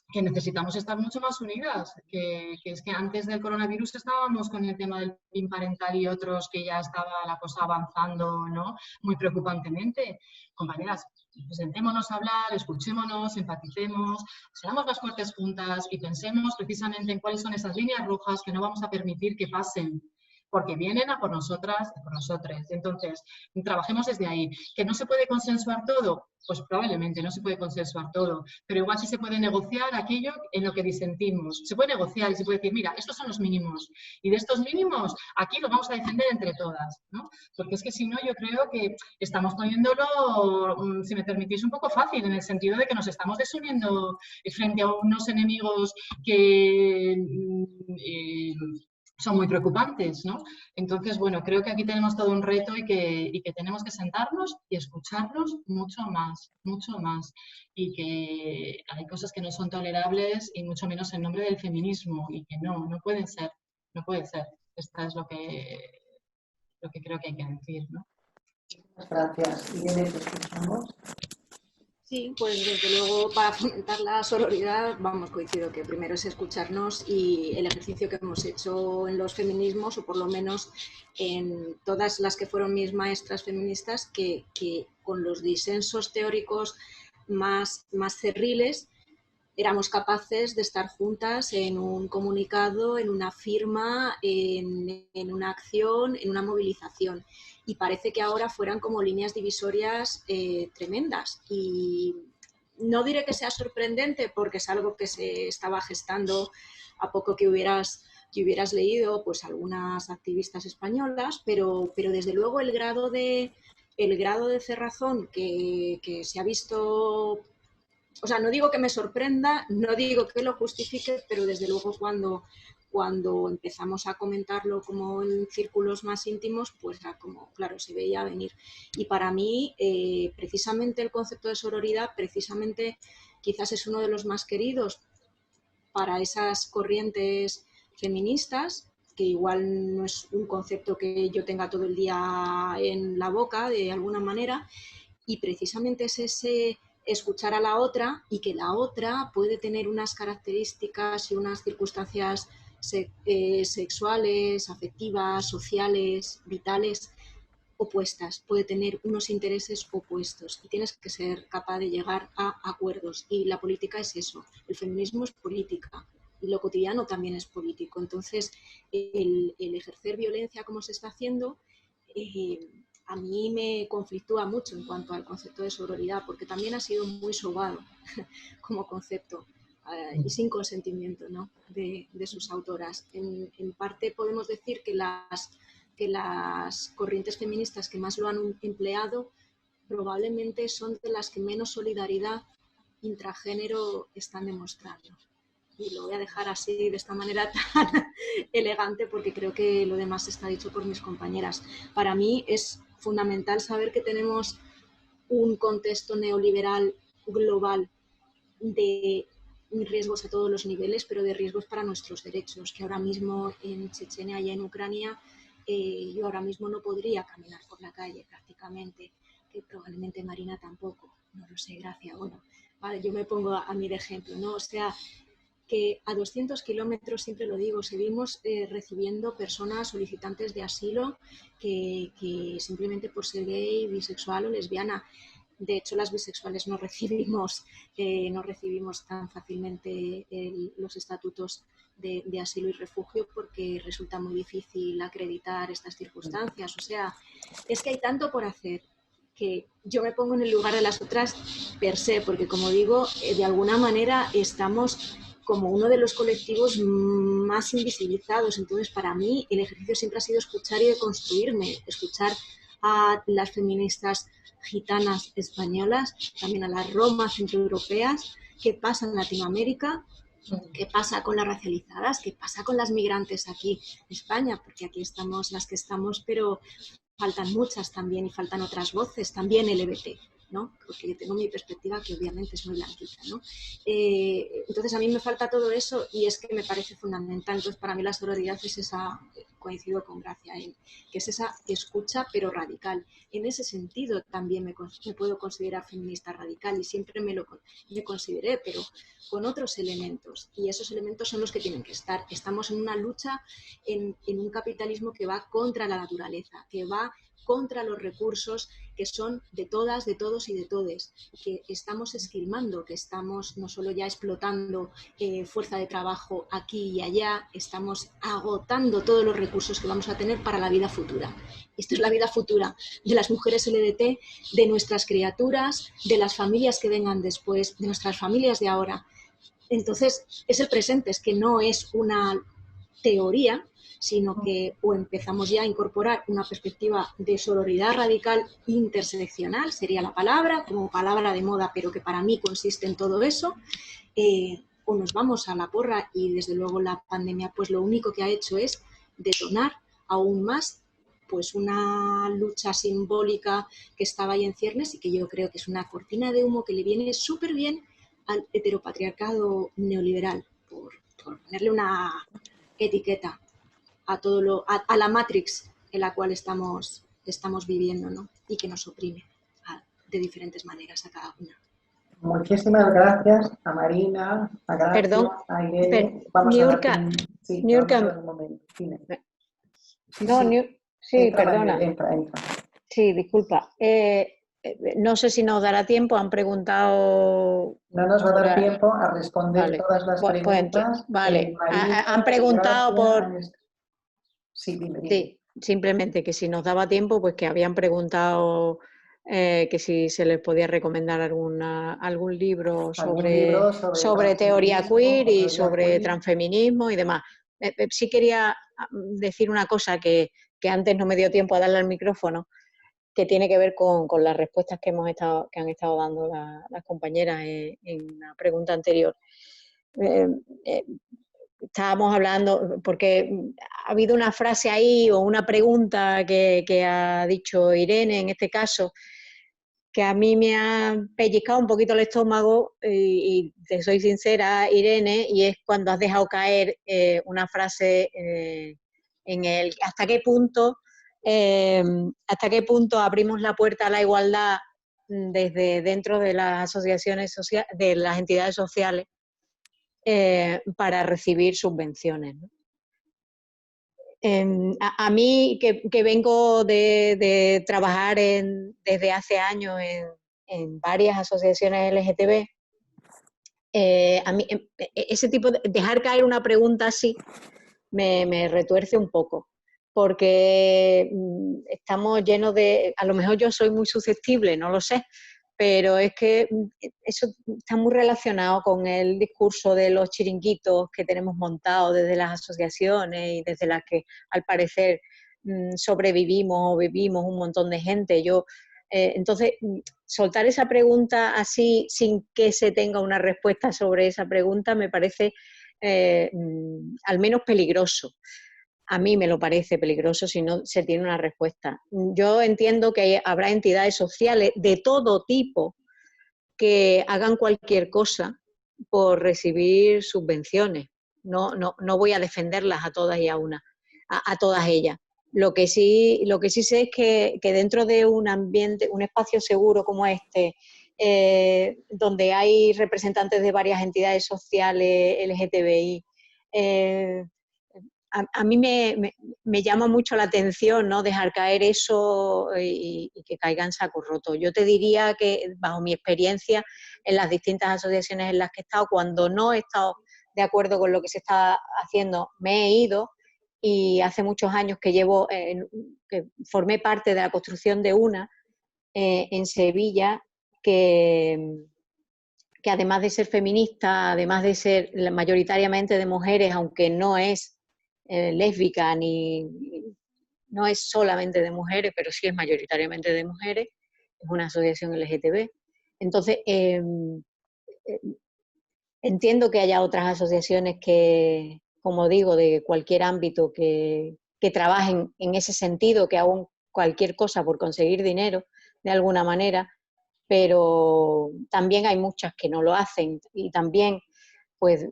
Que necesitamos estar mucho más unidas, que es que antes del coronavirus estábamos con el tema del PIN parental y otros que ya estaba la cosa avanzando, ¿no? Muy preocupantemente. Compañeras, sentémonos a hablar, escuchémonos, empaticemos, seamos más fuertes juntas y pensemos precisamente en cuáles son esas líneas rojas que no vamos a permitir que pasen, porque vienen a por nosotras y por nosotros. Entonces, trabajemos desde ahí. ¿Que no se puede consensuar todo? Pues probablemente no se puede consensuar todo, pero igual sí se puede negociar aquello en lo que disentimos. Se puede negociar y se puede decir, mira, estos son los mínimos, y de estos mínimos aquí lo vamos a defender entre todas, ¿no? Porque es que si no, yo creo que estamos poniéndolo, si me permitís, un poco fácil, en el sentido de que nos estamos desuniendo frente a unos enemigos que son muy preocupantes, ¿no? Entonces, bueno, creo que aquí tenemos todo un reto y que tenemos que sentarnos y escucharnos mucho más, y que hay cosas que no son tolerables y mucho menos en nombre del feminismo y que no pueden ser, no puede ser. Esto es lo que creo que hay que decir, ¿no? Gracias. Irene, te escuchamos. Sí, pues desde luego para fomentar la sororidad, vamos, coincido que primero es escucharnos y el ejercicio que hemos hecho en los feminismos, o por lo menos en todas las que fueron mis maestras feministas, que con los disensos teóricos más cerriles éramos capaces de estar juntas en un comunicado, en una firma, en una acción, en una movilización. Y parece que ahora fueran como líneas divisorias tremendas. Y no diré que sea sorprendente porque es algo que se estaba gestando a poco que hubieras leído pues algunas activistas españolas, pero desde luego el grado de cerrazón que se ha visto. O sea, no digo que me sorprenda, no digo que lo justifique, pero desde luego cuando cuando empezamos a comentarlo como en círculos más íntimos, pues era como, claro, se veía venir. Y para mí, precisamente el concepto de sororidad, precisamente quizás es uno de los más queridos para esas corrientes feministas, que igual no es un concepto que yo tenga todo el día en la boca de alguna manera, y precisamente es ese escuchar a la otra y que la otra puede tener unas características y unas circunstancias sexuales, afectivas, sociales, vitales opuestas, puede tener unos intereses opuestos y tienes que ser capaz de llegar a acuerdos. Y la política es eso, el feminismo es política y lo cotidiano también es político. Entonces, el ejercer violencia como se está haciendo, a mí me conflictúa mucho en cuanto al concepto de sororidad, porque también ha sido muy sobado como concepto y sin consentimiento, ¿no?, de sus autoras. En parte podemos decir que las corrientes feministas que más lo han empleado probablemente son de las que menos solidaridad intragénero están demostrando. Y lo voy a dejar así, de esta manera tan elegante, porque creo que lo demás está dicho por mis compañeras. Para mí es fundamental saber que tenemos un contexto neoliberal global de riesgos a todos los niveles, pero de riesgos para nuestros derechos, que ahora mismo en Chechenia y en Ucrania yo ahora mismo no podría caminar por la calle prácticamente, que probablemente Marina tampoco, no lo sé, Gracia. Bueno, vale, yo me pongo a mí de ejemplo, ¿no? O sea, que a 200 kilómetros, siempre lo digo, seguimos recibiendo personas solicitantes de asilo que simplemente por ser gay, bisexual o lesbiana. De hecho, las bisexuales no recibimos tan fácilmente los estatutos de asilo y refugio, porque resulta muy difícil acreditar estas circunstancias. O sea, es que hay tanto por hacer que yo me pongo en el lugar de las otras per se, porque como digo, de alguna manera estamos como uno de los colectivos más invisibilizados. Entonces, para mí, el ejercicio siempre ha sido escuchar y deconstruirme, escuchar a las feministas gitanas españolas, también a las romas centroeuropeas, qué pasa en Latinoamérica, qué pasa con las racializadas, qué pasa con las migrantes aquí en España, porque aquí estamos las que estamos, pero faltan muchas también y faltan otras voces, también LGBT, ¿no? Porque yo tengo mi perspectiva que obviamente es muy blanquita, ¿no? Entonces a mí me falta todo eso y es que me parece fundamental. Entonces para mí la sororidad es esa, coincido con Gracia, que es esa escucha pero radical. En ese sentido también me puedo considerar feminista radical y siempre me consideré, pero con otros elementos, y esos elementos son los que tienen que estar. Estamos en una lucha en un capitalismo que va contra la naturaleza, que va contra los recursos que son de todas, de todos y de todes, que estamos esquilmando, que estamos no solo ya explotando fuerza de trabajo aquí y allá, estamos agotando todos los recursos que vamos a tener para la vida futura. Esto es la vida futura de las mujeres LDT, de nuestras criaturas, de las familias que vengan después, de nuestras familias de ahora. Entonces, es el presente, es que no es una teoría, sino que o empezamos ya a incorporar una perspectiva de sororidad radical interseccional, sería la palabra, como palabra de moda, pero que para mí consiste en todo eso, o nos vamos a la porra y desde luego la pandemia pues lo único que ha hecho es detonar aún más pues una lucha simbólica que estaba ahí en ciernes y que yo creo que es una cortina de humo que le viene súper bien al heteropatriarcado neoliberal, por ponerle una etiqueta a todo a la matrix en la cual estamos viviendo, ¿no? Y que nos oprime de diferentes maneras a cada una. Muchísimas gracias a Marina, a Gracia, Perdón, a Irene. Vamos Niurka, a dar sí, Niurka. vamos a dar un momento. Sí, no, sí. Sí, Entra, perdona. María, entra. Sí, disculpa. No sé si nos dará tiempo, han preguntado... No nos va a dar tiempo a responder todas las preguntas. Vale, Marina, han preguntado Gracia, Sí, dime. Sí, simplemente que si nos daba tiempo, pues que habían preguntado que si se les podía recomendar algún libro sobre teoría queer y sobre transfeminismo y demás. Sí quería decir una cosa que antes no me dio tiempo a darle al micrófono, que tiene que ver con las respuestas que han estado dando las compañeras en la pregunta anterior. estábamos hablando, porque ha habido una frase ahí o una pregunta que ha dicho Irene en este caso, que a mí me ha pellizcado un poquito el estómago y te soy sincera, Irene, y es cuando has dejado caer una frase en el hasta qué punto abrimos la puerta a la igualdad desde dentro de las asociaciones sociales, de las entidades sociales, para recibir subvenciones, ¿no? A mí, que vengo de trabajar desde hace años en varias asociaciones LGTB, a mí ese tipo de dejar caer una pregunta así me retuerce un poco, porque estamos llenos de, a lo mejor yo soy muy susceptible, no lo sé, pero es que eso está muy relacionado con el discurso de los chiringuitos que tenemos montados desde las asociaciones y desde las que al parecer sobrevivimos o vivimos un montón de gente. Entonces, soltar esa pregunta así sin que se tenga una respuesta sobre esa pregunta me parece al menos peligroso. A mí me lo parece peligroso si no se tiene una respuesta. Yo entiendo que habrá entidades sociales de todo tipo que hagan cualquier cosa por recibir subvenciones. No voy a defenderlas a todas y a todas ellas. Lo que sí sé es que dentro de un ambiente, un espacio seguro como este, donde hay representantes de varias entidades sociales LGTBI, a mí me llama mucho la atención, ¿no?, dejar caer eso y que caiga en saco roto. Yo te diría que, bajo mi experiencia en las distintas asociaciones en las que he estado, cuando no he estado de acuerdo con lo que se está haciendo, me he ido, y hace muchos años que que formé parte de la construcción de una en Sevilla, que además de ser feminista, además de ser mayoritariamente de mujeres, aunque no es lésbica no es solamente de mujeres, pero sí es mayoritariamente de mujeres, es una asociación LGTB. Entonces, entiendo que haya otras asociaciones que, como digo, de cualquier ámbito que trabajen en ese sentido, que hagan cualquier cosa por conseguir dinero de alguna manera, pero también hay muchas que no lo hacen, y también, pues,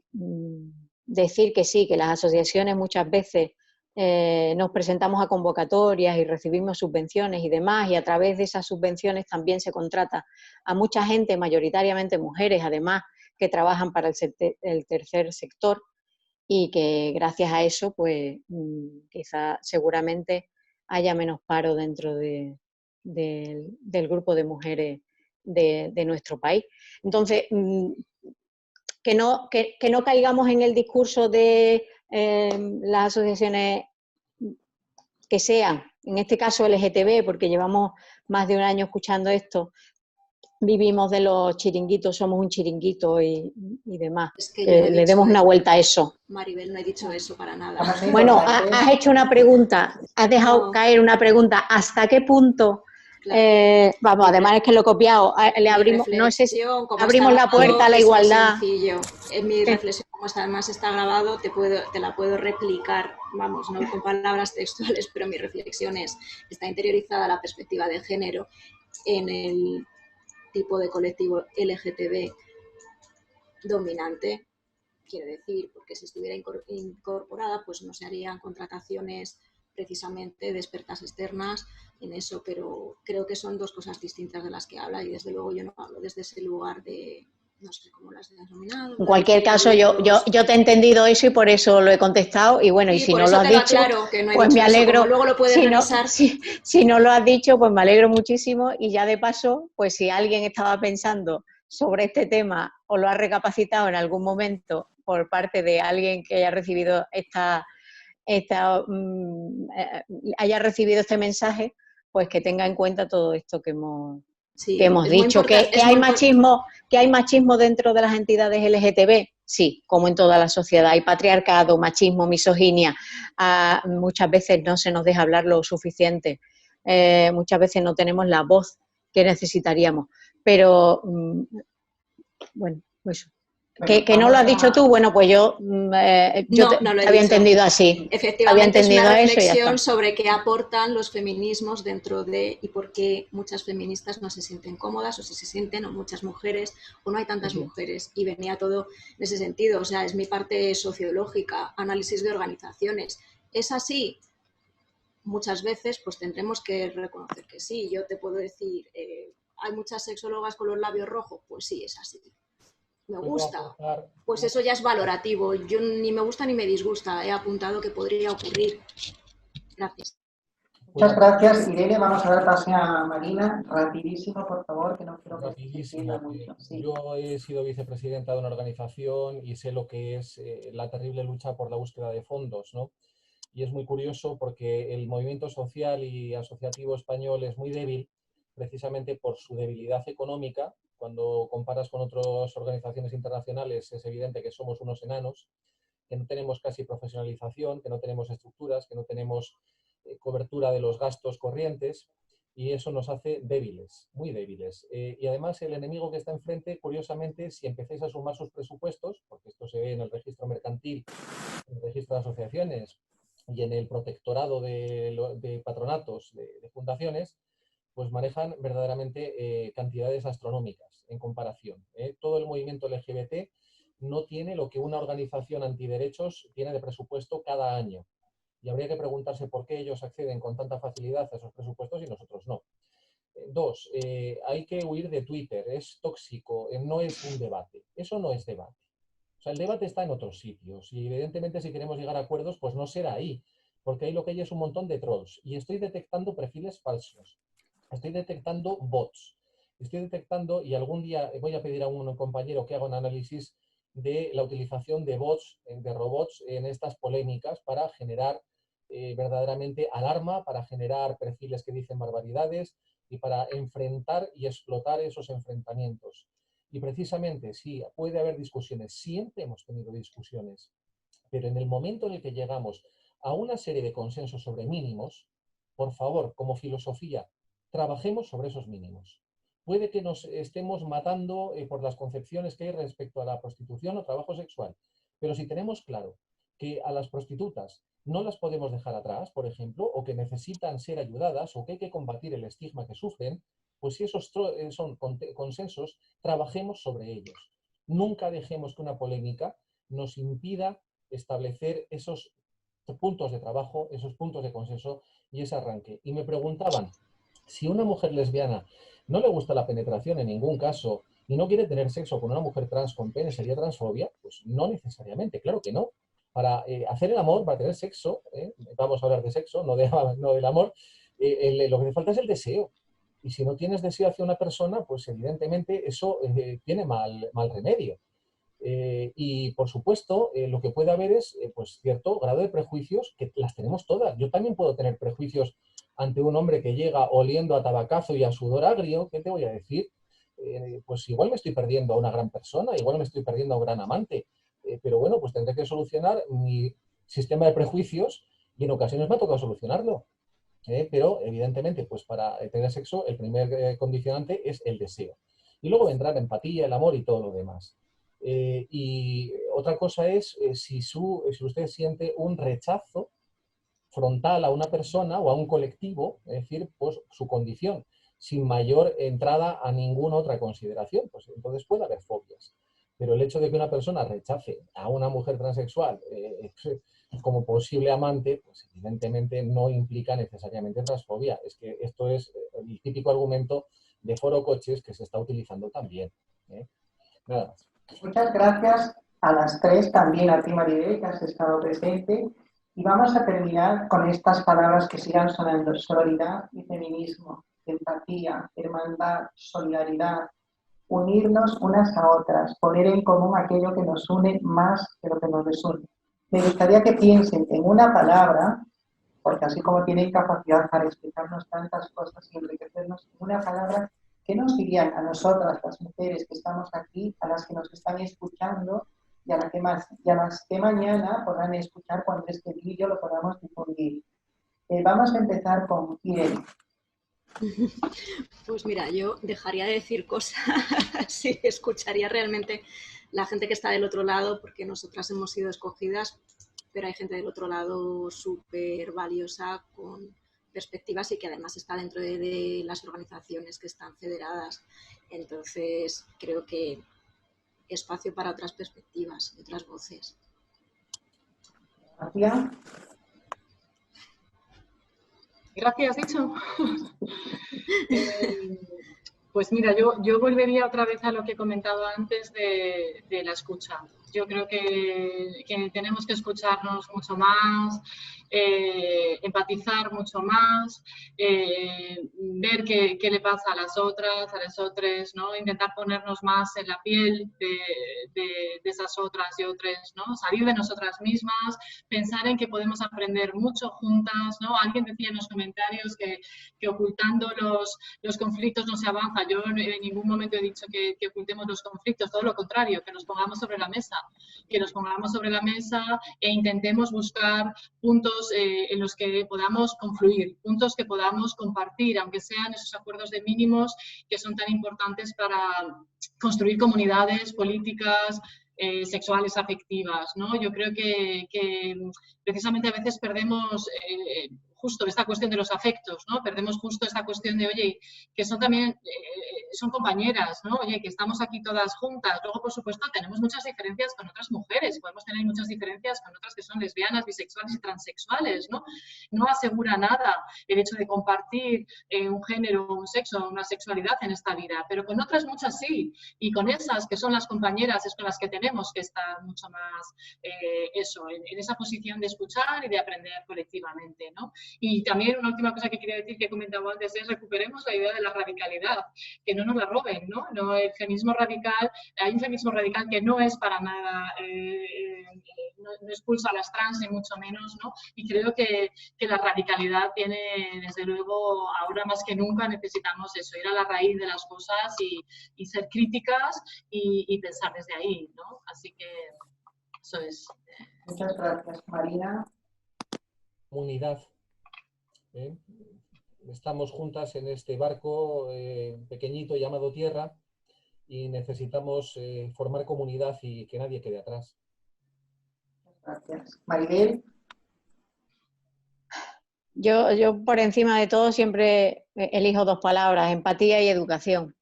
decir que sí, que las asociaciones muchas veces nos presentamos a convocatorias y recibimos subvenciones y demás, y a través de esas subvenciones también se contrata a mucha gente, mayoritariamente mujeres, además, que trabajan para el tercer sector, y que gracias a eso, pues, quizá seguramente haya menos paro dentro del grupo de mujeres de nuestro país. Entonces, que no caigamos en el discurso de las asociaciones que sean, en este caso LGTB, porque llevamos más de un año escuchando esto, vivimos de los chiringuitos, somos un chiringuito y demás. Es que yo no le demos una vuelta a eso. Maribel, no he dicho eso para nada. Bueno, has hecho una pregunta, has dejado caer una pregunta. ¿Hasta qué punto? Vamos, además es que lo he copiado. Le abrimos, no sé si abrimos la puerta a la igualdad. Sencillo. En mi reflexión, como además está grabado, te la puedo replicar, vamos, no con palabras textuales, pero mi reflexión está interiorizada la perspectiva de género en el tipo de colectivo LGTB dominante, quiero decir, porque si estuviera incorporada, pues no se harían contrataciones precisamente de expertas externas en eso, pero creo que son dos cosas distintas de las que habla, y desde luego yo no hablo desde ese lugar de, no sé cómo las he denominado. En cualquier caso, yo te he entendido eso y por eso lo he contestado, y bueno, sí, y si no lo has dicho, no pues me alegro. Eso, luego lo puedes revisar. Si no lo has dicho, pues me alegro muchísimo, y ya de paso, pues si alguien estaba pensando sobre este tema o lo ha recapacitado en algún momento por parte de alguien que haya recibido haya recibido este mensaje, pues que tenga en cuenta todo esto que hemos dicho, que hay machismo dentro de las entidades LGTB, sí, como en toda la sociedad, hay patriarcado, machismo, misoginia, muchas veces no se nos deja hablar lo suficiente, muchas veces no tenemos la voz que necesitaríamos, pero bueno, eso. Que no lo has dicho tú, bueno, pues yo No lo he había dicho. entendido así. Efectivamente, es una eso y ya reflexión está. sobre qué aportan los feminismos dentro de y por qué muchas feministas no se sienten cómodas o si se sienten, o muchas mujeres, o no hay tantas mujeres. Y venía todo en ese sentido. O sea, es mi parte sociológica, análisis de organizaciones. ¿Es así? Muchas veces pues tendremos que reconocer que sí. Yo te puedo decir, ¿hay muchas sexólogas con los labios rojos? Pues sí, es así. Me gusta, pues eso ya es valorativo. Yo ni me gusta ni me disgusta. He apuntado que podría ocurrir. Gracias. Muchas gracias, Irene. Vamos a dar pase a Marina. Rapidísimo, por favor, que no quiero que se extienda mucho. Sí. Yo he sido vicepresidenta de una organización y sé lo que es la terrible lucha por la búsqueda de fondos, ¿no? Y es muy curioso porque el movimiento social y asociativo español es muy débil precisamente por su debilidad económica. Cuando comparas con otras organizaciones internacionales es evidente que somos unos enanos, que no tenemos casi profesionalización, que no tenemos estructuras, que no tenemos cobertura de los gastos corrientes, y eso nos hace débiles, muy débiles. Y además el enemigo que está enfrente, curiosamente, si empezáis a sumar sus presupuestos, porque esto se ve en el registro mercantil, en el registro de asociaciones y en el protectorado de patronatos, de fundaciones, pues manejan verdaderamente cantidades astronómicas en comparación. Todo el movimiento LGBT no tiene lo que una organización antiderechos tiene de presupuesto cada año. Y habría que preguntarse por qué ellos acceden con tanta facilidad a esos presupuestos y nosotros no. Dos, hay que huir de Twitter, es tóxico, no es un debate. Eso no es debate. O sea, el debate está en otros sitios y evidentemente si queremos llegar a acuerdos, pues no será ahí, porque ahí lo que hay es un montón de trolls y estoy detectando perfiles falsos. Estoy detectando bots, estoy detectando, y algún día voy a pedir a un compañero que haga un análisis de la utilización de bots, de robots en estas polémicas para generar verdaderamente alarma, para generar perfiles que dicen barbaridades y para enfrentar y explotar esos enfrentamientos. Y precisamente, sí, puede haber discusiones, siempre hemos tenido discusiones, pero en el momento en el que llegamos a una serie de consensos sobre mínimos, por favor, como filosofía, trabajemos sobre esos mínimos. Puede que nos estemos matando por las concepciones que hay respecto a la prostitución o trabajo sexual, pero si tenemos claro que a las prostitutas no las podemos dejar atrás, por ejemplo, o que necesitan ser ayudadas, o que hay que combatir el estigma que sufren, pues si esos son consensos, trabajemos sobre ellos. Nunca dejemos que una polémica nos impida establecer esos puntos de trabajo, esos puntos de consenso y ese arranque. Y me preguntaban, si una mujer lesbiana no le gusta la penetración en ningún caso y no quiere tener sexo con una mujer trans con pene, ¿sería transfobia? Pues no necesariamente, claro que no. Para hacer el amor, para tener sexo, vamos a hablar de sexo, no del amor, lo que te falta es el deseo. Y si no tienes deseo hacia una persona, pues evidentemente eso tiene mal remedio. Y por supuesto, lo que puede haber es pues cierto grado de prejuicios, que las tenemos todas. Yo también puedo tener prejuicios ante un hombre que llega oliendo a tabacazo y a sudor agrio. ¿Qué te voy a decir? Pues igual me estoy perdiendo a una gran persona, igual me estoy perdiendo a un gran amante. Pero bueno, pues tendré que solucionar mi sistema de prejuicios y en ocasiones me ha tocado solucionarlo. Pero evidentemente, pues para tener sexo, el primer condicionante es el deseo. Y luego vendrá la empatía, el amor y todo lo demás. Y otra cosa es si usted siente un rechazo frontal a una persona o a un colectivo, es decir, pues su condición, sin mayor entrada a ninguna otra consideración, pues entonces puede haber fobias. Pero el hecho de que una persona rechace a una mujer transexual como posible amante, pues evidentemente no implica necesariamente transfobia. Es que esto es el típico argumento de foro coches que se está utilizando también. Nada más. Muchas gracias a las tres, también a ti, Maribel, que has estado presente. Y vamos a terminar con estas palabras que sigan sonando: sororidad y feminismo, empatía, hermandad, solidaridad, unirnos unas a otras, poner en común aquello que nos une más que lo que nos desune. Me gustaría que piensen en una palabra, porque así como tienen capacidad para explicarnos tantas cosas y enriquecernos, una palabra que nos dirían a nosotras, las mujeres que estamos aquí, a las que nos están escuchando y a las que mañana podrán escuchar cuando este vídeo lo podamos difundir. Vamos a empezar con Irene. Pues mira, yo dejaría de decir cosas si escucharía realmente la gente que está del otro lado, porque nosotras hemos sido escogidas, pero hay gente del otro lado súper valiosa con perspectivas y que además está dentro de las organizaciones que están federadas. Entonces, creo que espacio para otras perspectivas y otras voces. Gracias. Gracias, dicho. Pues mira, yo volvería otra vez a lo que he comentado antes de la escucha. Yo creo que tenemos que escucharnos mucho más, empatizar mucho más, ver qué le pasa a las otras, ¿no? Intentar ponernos más en la piel de esas otras y otras, ¿no? Salir de nosotras mismas, pensar en que podemos aprender mucho juntas, ¿no? Alguien decía en los comentarios que ocultando los conflictos no se avanza. Yo en ningún momento he dicho que ocultemos los conflictos, todo lo contrario, que nos pongamos sobre la mesa. E intentemos buscar puntos en los que podamos confluir, puntos que podamos compartir, aunque sean esos acuerdos de mínimos que son tan importantes para construir comunidades políticas, sexuales, afectivas, ¿no? Yo creo que precisamente a veces perdemos justo esta cuestión de los afectos, ¿no? Perdemos justo esta cuestión de, oye, que son también, son compañeras, ¿no? Oye, que estamos aquí todas juntas. Luego, por supuesto, tenemos muchas diferencias con otras mujeres, podemos tener muchas diferencias con otras que son lesbianas, bisexuales y transexuales, ¿no? No asegura nada el hecho de compartir un género, un sexo, una sexualidad en esta vida, pero con otras muchas sí, y con esas que son las compañeras es con las que tenemos que estar mucho más en esa posición de escuchar y de aprender colectivamente, ¿no? Y también una última cosa que quería decir que he comentado antes es recuperemos la idea de la radicalidad, que no nos la roben, ¿no? No, el feminismo radical, hay un feminismo radical que no es para nada, no expulsa a las trans ni mucho menos, ¿no? Y creo que la radicalidad tiene, desde luego, ahora más que nunca necesitamos eso, ir a la raíz de las cosas y ser críticas y pensar desde ahí, ¿no? Así que eso es. Muchas gracias, Marina. Comunidad. Estamos juntas en este barco pequeñito llamado Tierra y necesitamos formar comunidad y que nadie quede atrás. Gracias. Maribel. Yo por encima de todo siempre elijo dos palabras, empatía y educación.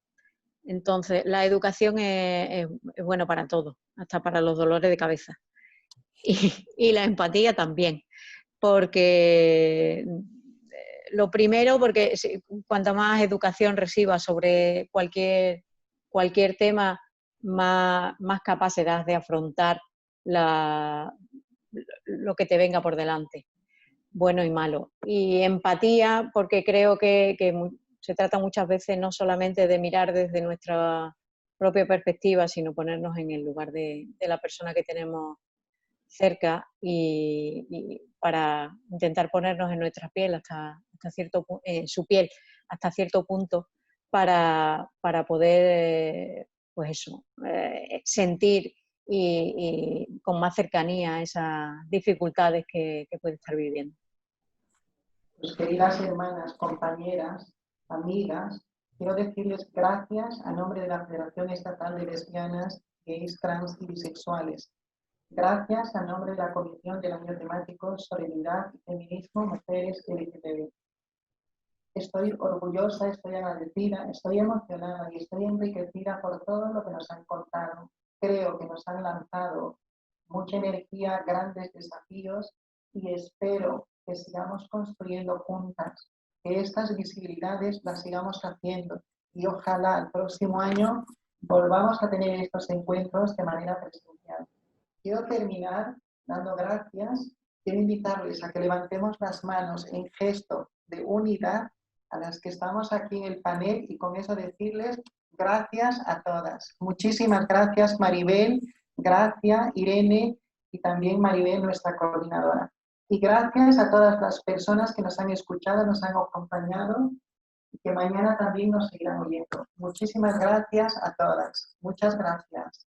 Entonces, la educación es bueno para todo, hasta para los dolores de cabeza. Y la empatía también, porque lo primero, porque cuanta más educación reciba sobre cualquier tema, más capaz serás de afrontar lo que te venga por delante, bueno y malo. Y empatía, porque creo que se trata muchas veces no solamente de mirar desde nuestra propia perspectiva, sino ponernos en el lugar de la persona que tenemos cerca y para intentar ponernos en nuestra piel su piel hasta cierto punto para poder pues eso, sentir y con más cercanía esas dificultades que puede estar viviendo. Pues queridas hermanas, compañeras, amigas, quiero decirles gracias a nombre de la Federación Estatal de Lesbianas, Gays, Trans y Bisexuales. Gracias a nombre de la Comisión del Año Temático Sororidad y Feminismo Mujeres LGTB. Estoy orgullosa, estoy agradecida, estoy emocionada y estoy enriquecida por todo lo que nos han contado. Creo que nos han lanzado mucha energía, grandes desafíos y espero que sigamos construyendo juntas, que estas visibilidades las sigamos haciendo y ojalá el próximo año volvamos a tener estos encuentros de manera presencial. Quiero terminar dando gracias, quiero invitarles a que levantemos las manos en gesto de unidad a las que estamos aquí en el panel y con eso decirles gracias a todas. Muchísimas gracias Maribel, gracias Irene y también Maribel, nuestra coordinadora. Y gracias a todas las personas que nos han escuchado, nos han acompañado y que mañana también nos seguirán oyendo. Muchísimas gracias a todas. Muchas gracias.